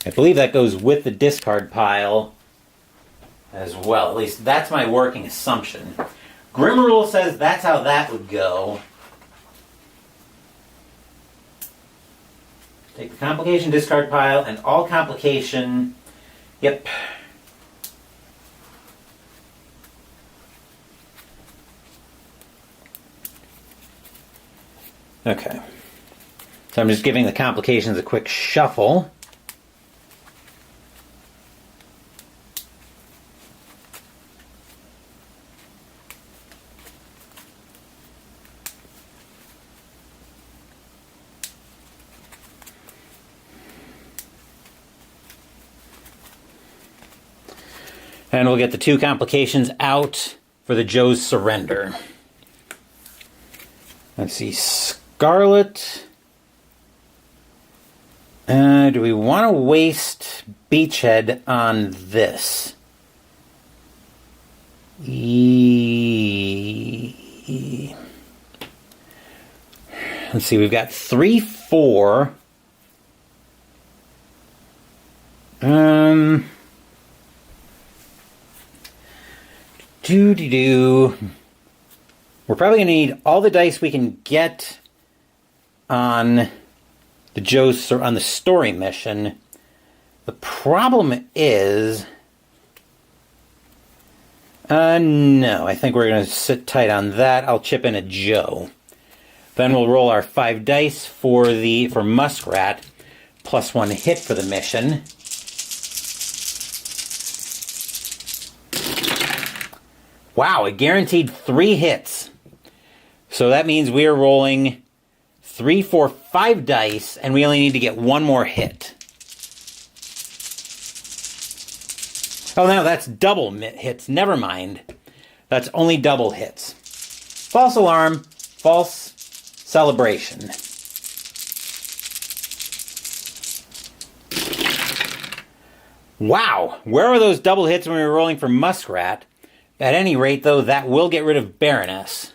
I believe that goes with the discard pile as well. At least that's my working assumption. Grim Rule says that's how that would go. Take the complication discard pile and all complication. Yep. Okay. So I'm just giving the complications a quick shuffle. And we'll get the 2 complications out for the Joe's Surrender. Let's see, Scarlet. Do we want to waste Beachhead on this? Let's see, we've got 3, 4. We're probably going to need all the dice we can get on the story mission. The problem is, no, I think we're going to sit tight on that. I'll chip in a Joe. Then we'll roll our 5 dice for Muskrat, +1 hit for the mission. Wow, it guaranteed 3 hits. So that means we are rolling 3, 4, 5 dice, and we only need to get 1 more hit. Oh, no, that's double hits. Never mind. That's only double hits. False alarm, false celebration. Wow, where were those double hits when we were rolling for Muskrat? At any rate, though, that will get rid of Baroness.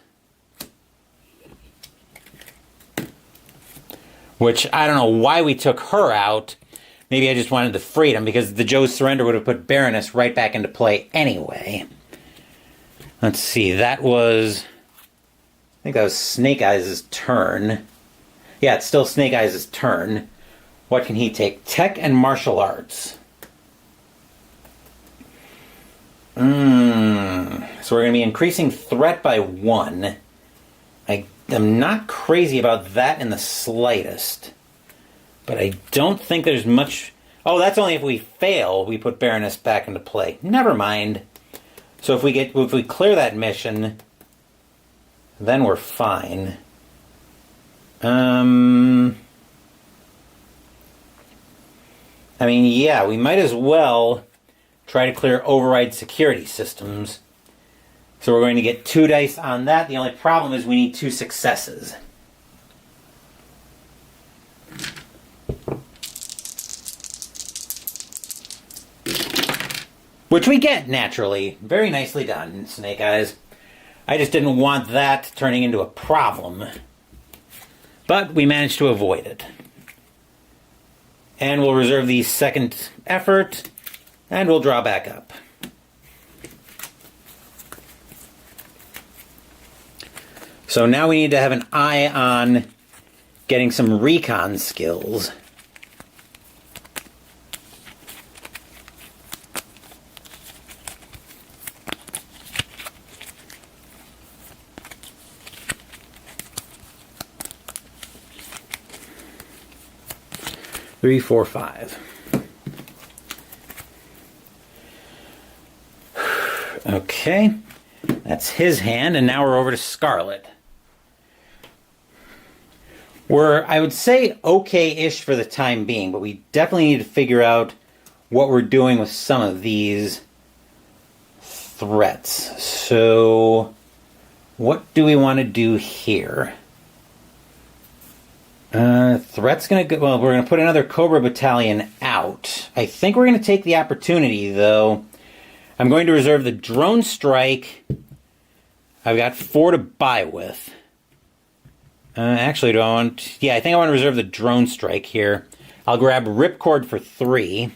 Which, I don't know why we took her out. Maybe I just wanted the freedom, because the Joe's surrender would have put Baroness right back into play anyway. Let's see, I think that was Snake Eyes' turn. Yeah, it's still Snake Eyes' turn. What can he take? Tech and martial arts. So we're going to be increasing threat by 1. I am not crazy about that in the slightest. But I don't think there's much... Oh, that's only if we fail, we put Baroness back into play. Never mind. So if we clear that mission, then we're fine. I mean, yeah, we might as well try to clear override security systems. So we're going to get 2 dice on that. The only problem is we need 2 successes. Which we get, naturally. Very nicely done, Snake Eyes. I just didn't want that turning into a problem. But we managed to avoid it. And we'll reserve the second effort, and we'll draw back up. So now we need to have an eye on getting some recon skills. Three, 4, 5. Okay, that's his hand, and now we're over to Scarlet. We're, I would say, okay-ish for the time being, but we definitely need to figure out what we're doing with some of these threats. So, what do we want to do here? Threat's going to go... Well, we're going to put another Cobra battalion out. I think we're going to take the opportunity, though. I'm going to reserve the drone strike. I've got 4 to buy with. Actually, do I want... Yeah, I think I want to reserve the drone strike here. I'll grab Ripcord for 3.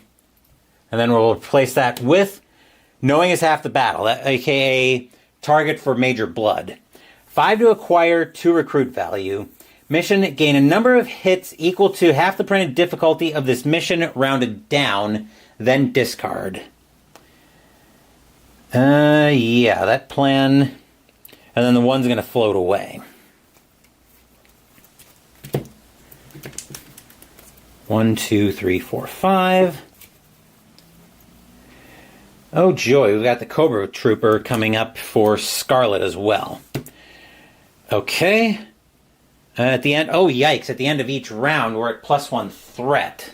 And then we'll replace that with Knowing is Half the Battle, a.k.a. Target for Major Blood. 5 to acquire, 2 recruit value. Mission, gain a number of hits equal to half the printed difficulty of this mission rounded down, then discard. Yeah, that plan. And then the 1's going to float away. 1, 2, 3, 4, 5. Oh joy, we've got the Cobra Trooper coming up for Scarlet as well. Okay. At the end, oh yikes, at the end of each round we're at +1 threat.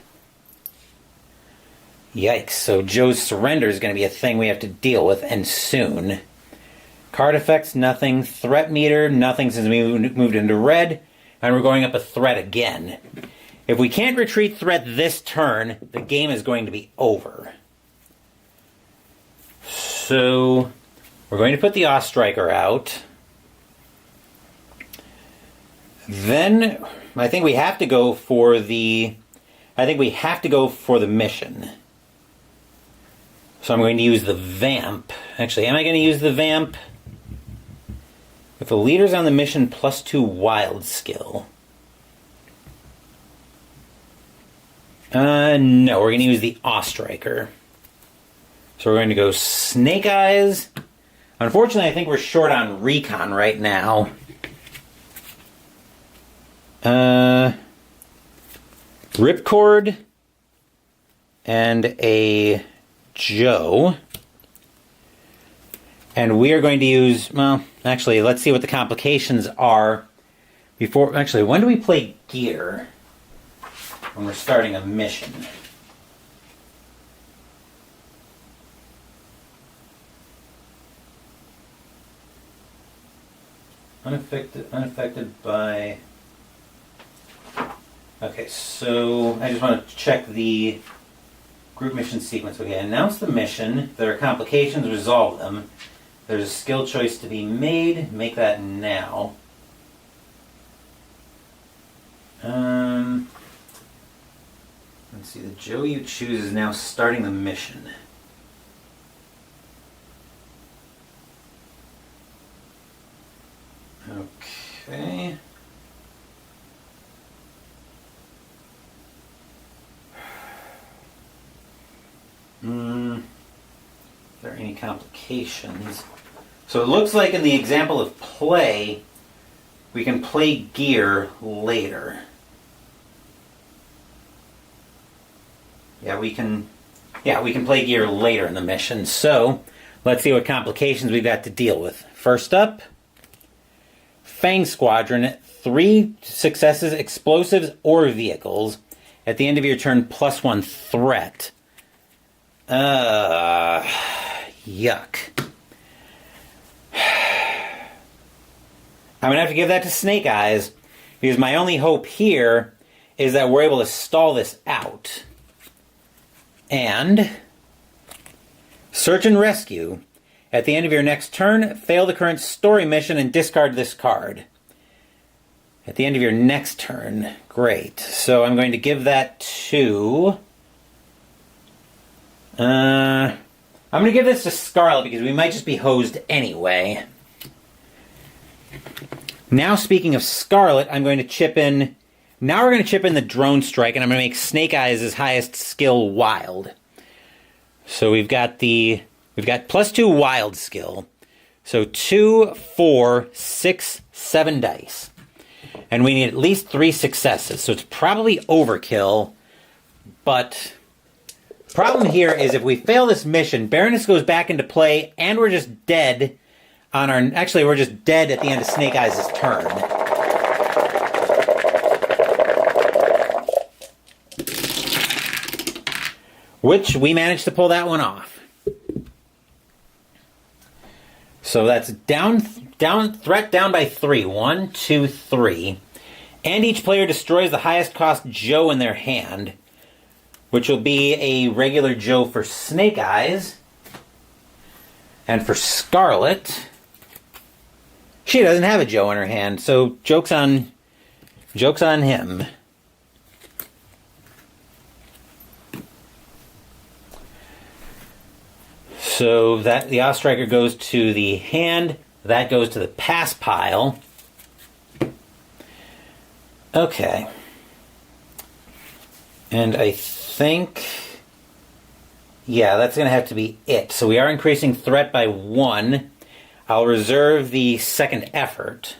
Yikes, so Joe's surrender is going to be a thing we have to deal with, and soon. Card effects, nothing. Threat meter, nothing since we moved into red. And we're going up a threat again. If we can't retreat threat this turn, the game is going to be over. So, we're going to put the Ostriker out. Then I think we have to go for the mission. So I'm going to use the vamp. Actually, am I going to use the vamp? If a leader's on the mission, +2 wild skill. No, we're going to use the Awe-Striker. So we're going to go Snake Eyes. Unfortunately, I think we're short on recon right now. Ripcord and a Joe. And we are going to use, well, actually, let's see what the complications are before, actually, when do we play gear? When we're starting a mission. Unaffected by... Okay, so I just want to check the group mission sequence. Okay, announce the mission. If there are complications, resolve them. There's a skill choice to be made. Make that now. Let's see, the Joe you choose is now starting the mission. Okay. Are there any complications? So it looks like in the example of play, we can play gear later. Yeah, we can play gear later in the mission. So let's see what complications we've got to deal with. First up, Fang Squadron, 3 successes, explosives, or vehicles. At the end of your turn, +1 threat. Yuck. I'm going to have to give that to Snake Eyes, because my only hope here is that we're able to stall this out. And Search and Rescue. At the end of your next turn, fail the current story mission and discard this card. At the end of your next turn. Great. So I'm going to give that to... I'm going to give this to Scarlet because we might just be hosed anyway. Now, speaking of Scarlet, I'm going to chip in... Now we're going to chip in the Drone Strike, and I'm going to make Snake Eyes his highest skill Wild. So we've got +2 Wild skill. So 2, 4, 6, 7 dice. And we need at least 3 successes. So it's probably overkill. But problem here is if we fail this mission, Baroness goes back into play, and we're just dead on our... Actually, we're just dead at the end of Snake Eyes' turn. Which we managed to pull that one off. So that's threat down by 3. 1, 2, 3. And each player destroys the highest cost Joe in their hand, which will be a regular Joe for Snake Eyes. And for Scarlet, she doesn't have a Joe in her hand, so joke's on him. So that the Awe-Striker goes to the hand, that goes to the pass pile. Okay. And I think... Yeah, that's going to have to be it. So we are increasing threat by 1. I'll reserve the second effort.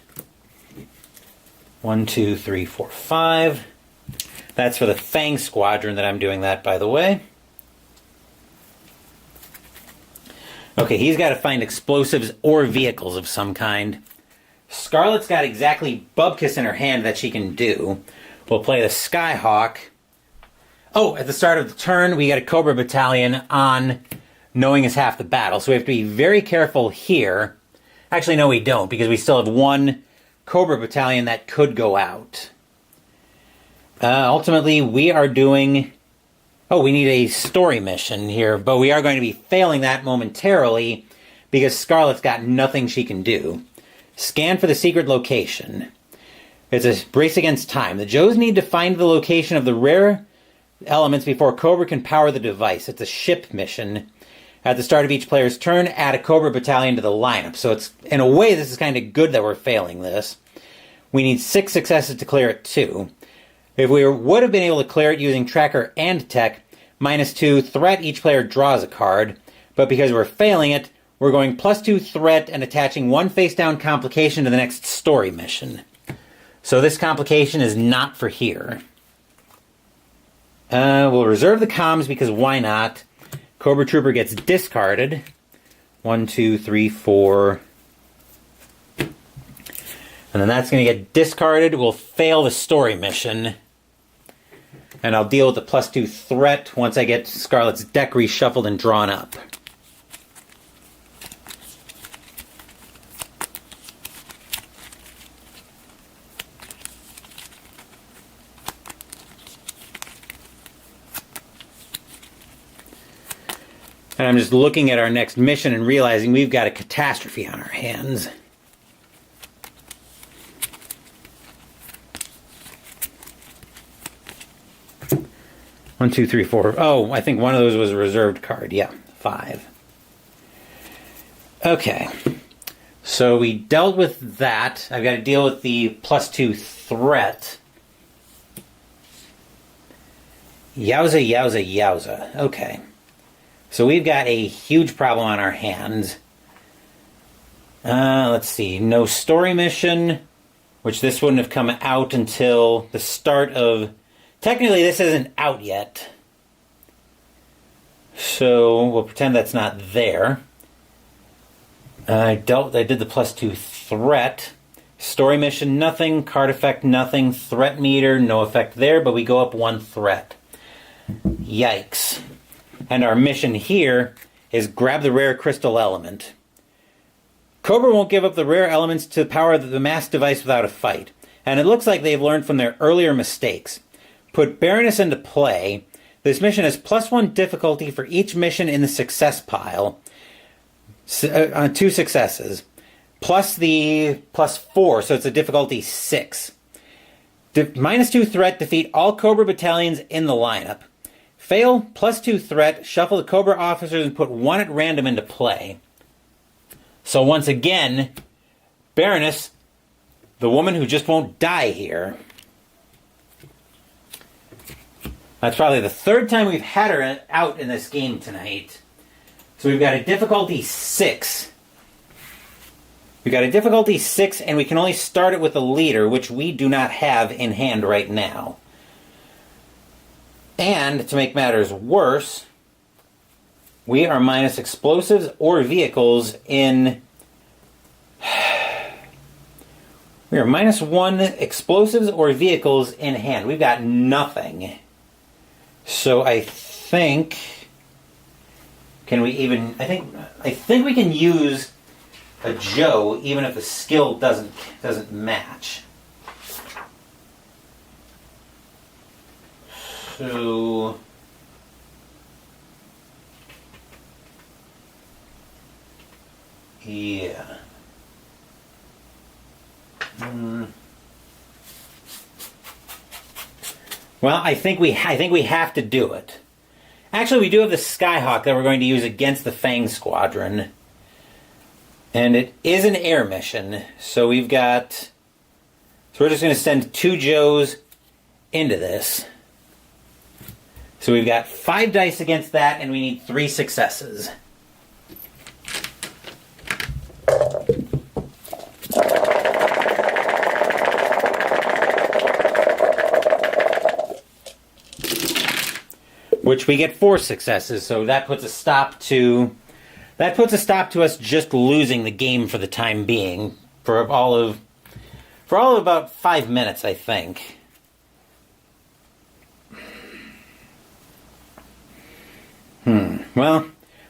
1, 2, 3, 4, 5. That's for the Fang Squadron that I'm doing that, by the way. Okay, he's got to find explosives or vehicles of some kind. Scarlet's got exactly Bubkiss in her hand that she can do. We'll play the Skyhawk. Oh, at the start of the turn, we got a Cobra Battalion on knowing is half the battle. So we have to be very careful here. Actually, no, we don't, because we still have 1 Cobra Battalion that could go out. Ultimately, we are doing... Oh, we need a story mission here, but we are going to be failing that momentarily because Scarlet's got nothing she can do. Scan for the secret location. It's a race against time. The Joes need to find the location of the rare elements before Cobra can power the device. It's a ship mission. At the start of each player's turn, add a Cobra battalion to the lineup. So it's, in a way, this is kind of good that we're failing this. We need 6 successes to clear it too. If we would have been able to clear it using tracker and tech, -2 threat, each player draws a card. But because we're failing it, we're going +2 threat and attaching 1 face-down complication to the next story mission. So this complication is not for here. We'll reserve the comms because why not? Cobra Trooper gets discarded. 1, 2, 3, 4. And then that's going to get discarded. We'll fail the story mission. And I'll deal with the +2 threat once I get Scarlet's deck reshuffled and drawn up. And I'm just looking at our next mission and realizing we've got a catastrophe on our hands. One, two, three, four. Oh, I think one of those was a reserved card. Yeah, 5. Okay. So we dealt with that. I've got to deal with the +2 threat. Yowza, yowza, yowza. Okay. So we've got a huge problem on our hands. Let's see. No story mission, which this wouldn't have come out until the start of... Technically, this isn't out yet. So we'll pretend that's not there. I did the +2 threat. Story mission, nothing. Card effect, nothing. Threat meter, no effect there, but we go up 1 threat. Yikes. And our mission here is grab the rare crystal element. Cobra won't give up the rare elements to power the mass device without a fight. And it looks like they've learned from their earlier mistakes. Put Baroness into play. This mission has +1 difficulty for each mission in the success pile. 2 successes. Plus the +4, so it's a difficulty 6. -2 threat, defeat all Cobra battalions in the lineup. Fail, +2 threat, shuffle the Cobra officers and put 1 at random into play. So once again, Baroness, the woman who just won't die here. That's probably the 3rd time we've had her out in this game tonight. So we've got a difficulty 6. We've got a difficulty 6, and we can only start it with a leader, which we do not have in hand right now. And, to make matters worse, we are minus explosives or vehicles in... We are -1 explosives or vehicles in hand. We've got nothing. So I think... Can we even... I think we can use a Joe even if the skill doesn't match. So... Yeah. Well, I think we have to do it. Actually, we do have the Skyhawk that we're going to use against the Fang Squadron. And it is an air mission. So we've got... So we're just going to send 2 Joes into this. So we've got 5 dice against that, and we need 3 successes. Which we get 4 successes, so that puts a stop to... That puts a stop to us just losing the game for the time being. For all of about 5 minutes, I think. Well,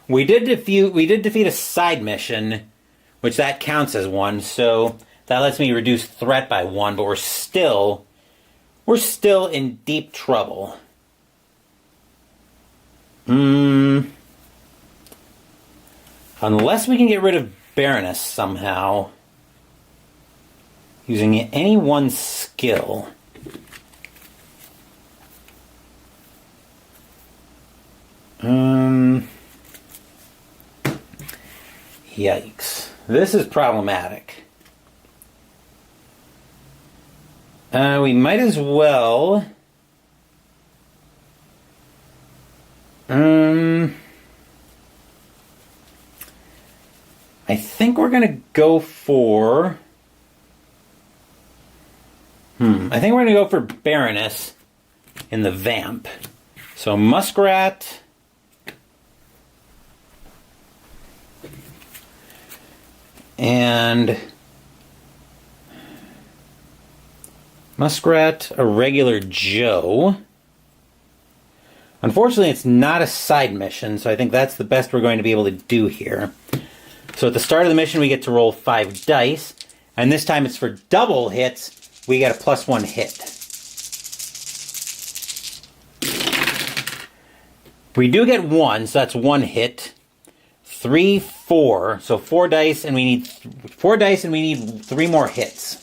we did defeat a side mission, which that counts as 1, so that lets me reduce threat by 1, but we're still in deep trouble. Unless we can get rid of Baroness somehow. using any one skill. Yikes. This is problematic. We might as well... I think we're going to go for... I think we're going to go for Baroness in the Vamp. So Muskrat... and... Muskrat, a regular Joe. Unfortunately, it's not a side mission, so I think that's the best we're going to be able to do here. So at the start of the mission, we get to roll 5 dice, and this time it's for double hits. We get a +1 hit. We do get 1, so that's 1 hit. 3, 4, so 4 dice, and we need 4 dice, and we need 3 more hits.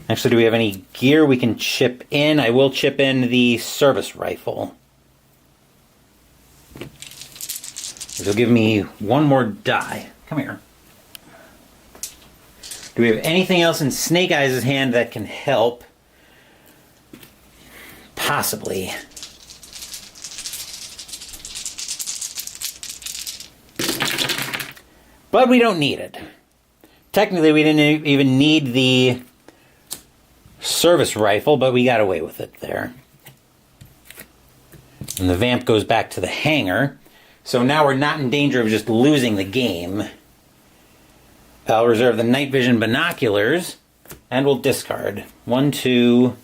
Actually, do we have any gear we can chip in? I will chip in the service rifle. This will give me 1 more die. Come here. Do we have anything else in Snake Eyes' hand that can help? Possibly. But we don't need it. Technically, we didn't even need the service rifle, but we got away with it there. And the Vamp goes back to the hangar. So now we're not in danger of just losing the game. I'll reserve the night vision binoculars, and we'll discard. 1, 2...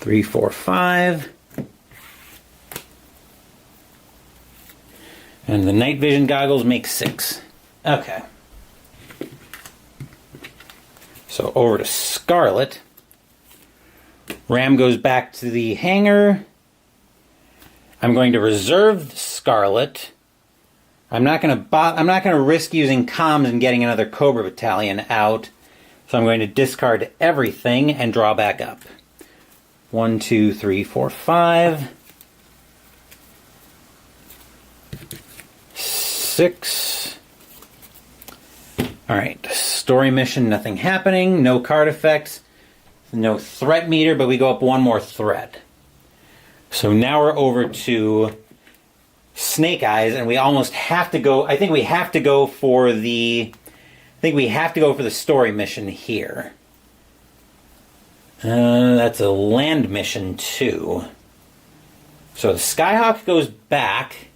3, 4, 5. And the night vision goggles make 6. Okay. So over to Scarlet. Ram goes back to the hangar. I'm going to reserve Scarlet. I'm not going to risk using comms and getting another Cobra battalion out. So I'm going to discard everything and draw back up. 1, 2, 3, 4, 5. 6. Alright, story mission, nothing happening. No card effects. No threat meter, but we go up 1 more threat. So now we're over to Snake Eyes, and we almost have to go... I think we have to go for the story mission here. That's a land mission, too. So the Skyhawk goes back.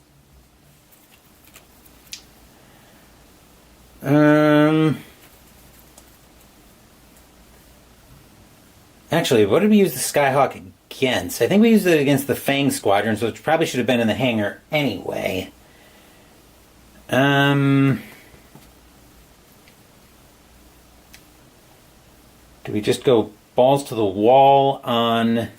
Actually, what did we use the Skyhawk against? I think we used it against the Fang Squadron, so it probably should have been in the hangar anyway. Do we just go balls to the wall on...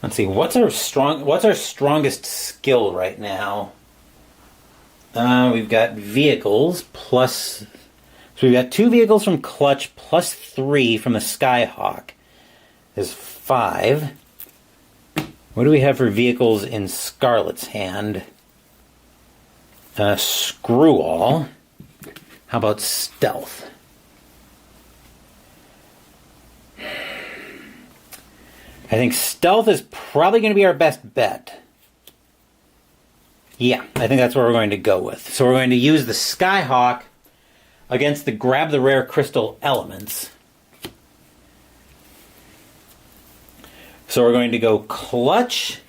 Let's see, what's our strongest skill right now? We've got vehicles plus... So we've got 2 vehicles from Clutch plus 3 from the Skyhawk. Is 5. What do we have for vehicles in Scarlet's hand? Screw all. How about stealth? I think stealth is probably going to be our best bet. Yeah, I think that's what we're going to go with. So we're going to use the Skyhawk against the grab the rare crystal elements. So we're going to go Clutch.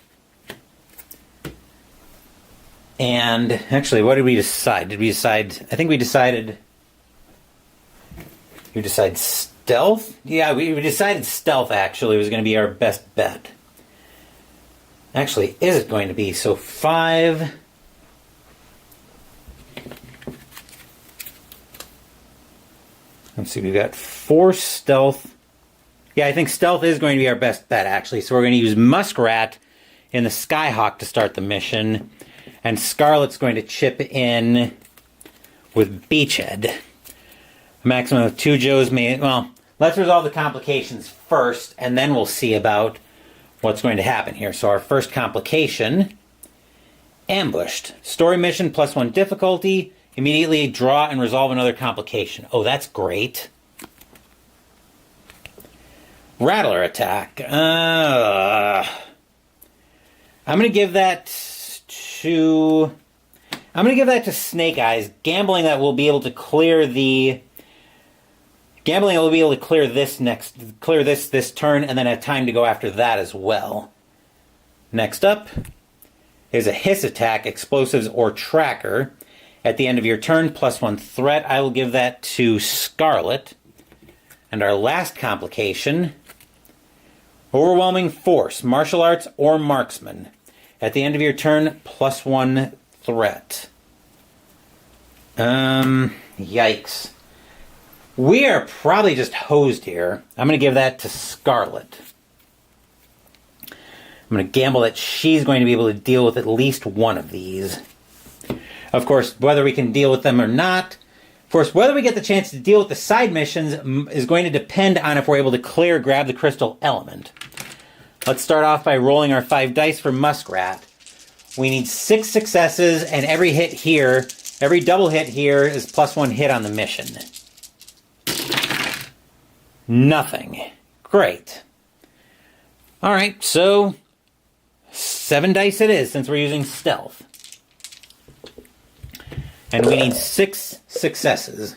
And actually, what did we decide? I think we decided... We decide stealth? Yeah, we decided stealth actually was going to be our best bet. Actually, is it going to be? So 5. Let's see, we've got 4 stealth. Yeah, I think stealth is going to be our best bet, actually. So we're going to use Muskrat in the Skyhawk to start the mission. And Scarlet's going to chip in with Beachhead. A maximum of 2 Joes may... Well, let's resolve the complications first, and then we'll see about what's going to happen here. So our first complication, ambushed. Story mission +1 difficulty. Immediately draw and resolve another complication. Oh, that's great. Rattler attack. I'm going to give that to... I'm going to give that to Snake Eyes. Gambling that we'll be able to clear the... Gambling will be able to clear this this turn, and then have time to go after that as well. Next up is a hiss attack, explosives or tracker. At the end of your turn, +1 threat. I will give that to Scarlet. And our last complication, overwhelming force, martial arts or marksman. At the end of your turn, +1 threat. Yikes. We are probably just hosed here. I'm going to give that to Scarlet. I'm going to gamble that she's going to be able to deal with at least one of these. Of course, whether we can deal with them or not, of course, whether we get the chance to deal with the side missions is going to depend on if we're able to grab the crystal element. Let's start off by rolling our 5 dice for Muskrat. We need 6 successes, and every hit here, every double hit here is +1 hit on the mission. Nothing. Great. Alright, so 7 dice it is, since we're using stealth. And we need 6 successes.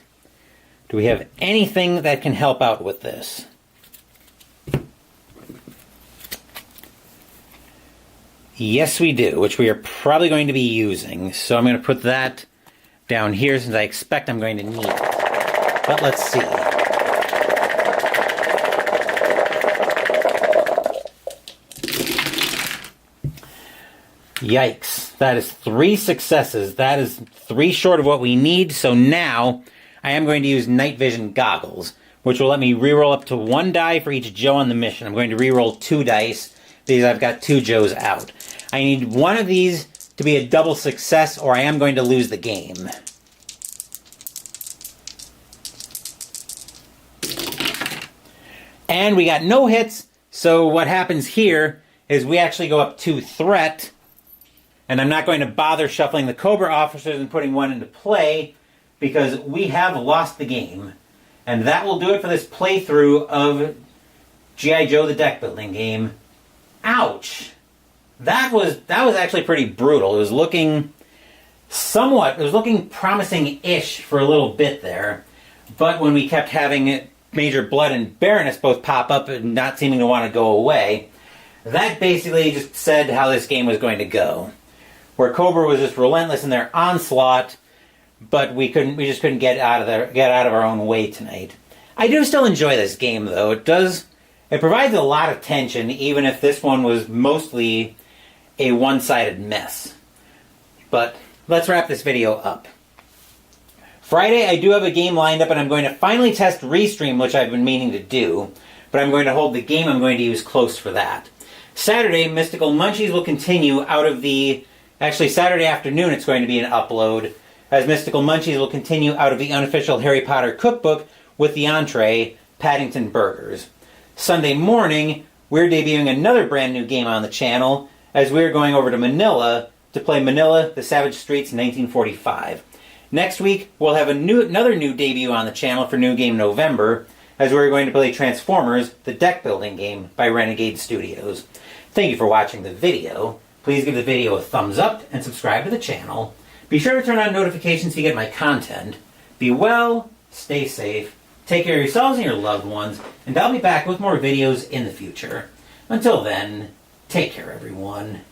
Do we have anything that can help out with this? Yes, we do, which we are probably going to be using. So I'm going to put that down here since I expect I'm going to need it. But let's see. Yikes. That is 3 successes. That is 3 short of what we need. So now I am going to use night vision goggles, which will let me reroll up to 1 die for each Joe on the mission. I'm going to reroll 2 dice because I've got 2 Joes out. I need one of these to be a double success or I am going to lose the game. And we got no hits, so what happens here is we actually go up to threat. And I'm not going to bother shuffling the COBRA officers and putting 1 into play because we have lost the game. And that will do it for this playthrough of G.I. Joe the deck building game. Ouch! That was actually pretty brutal. It was looking promising-ish for a little bit there. But when we kept having Major Blood and Baroness both pop up and not seeming to want to go away, that basically just said how this game was going to go. Where COBRA was just relentless in their onslaught, but we just couldn't get out of our own way tonight. I do still enjoy this game though. It provides a lot of tension, even if this one was mostly a one-sided mess. But let's wrap this video up. Friday I do have a game lined up and I'm going to finally test Restream, which I've been meaning to do, but I'm going to hold the game I'm going to use close for that. Saturday, Mystical Munchies will continue out of the... Actually, Saturday afternoon it's going to be an upload, as Mystical Munchies will continue out of the unofficial Harry Potter cookbook with the entree, Paddington Burgers. Sunday morning, we're debuting another brand new game on the channel, as we're going over to Manila to play Manila, The Savage Streets 1945. Next week, we'll have another new debut on the channel for New Game November, as we're going to play Transformers, the deck building game by Renegade Studios. Thank you for watching the video. Please give the video a thumbs up and subscribe to the channel. Be sure to turn on notifications so you get my content. Be well, stay safe, take care of yourselves and your loved ones, and I'll be back with more videos in the future. Until then, take care everyone.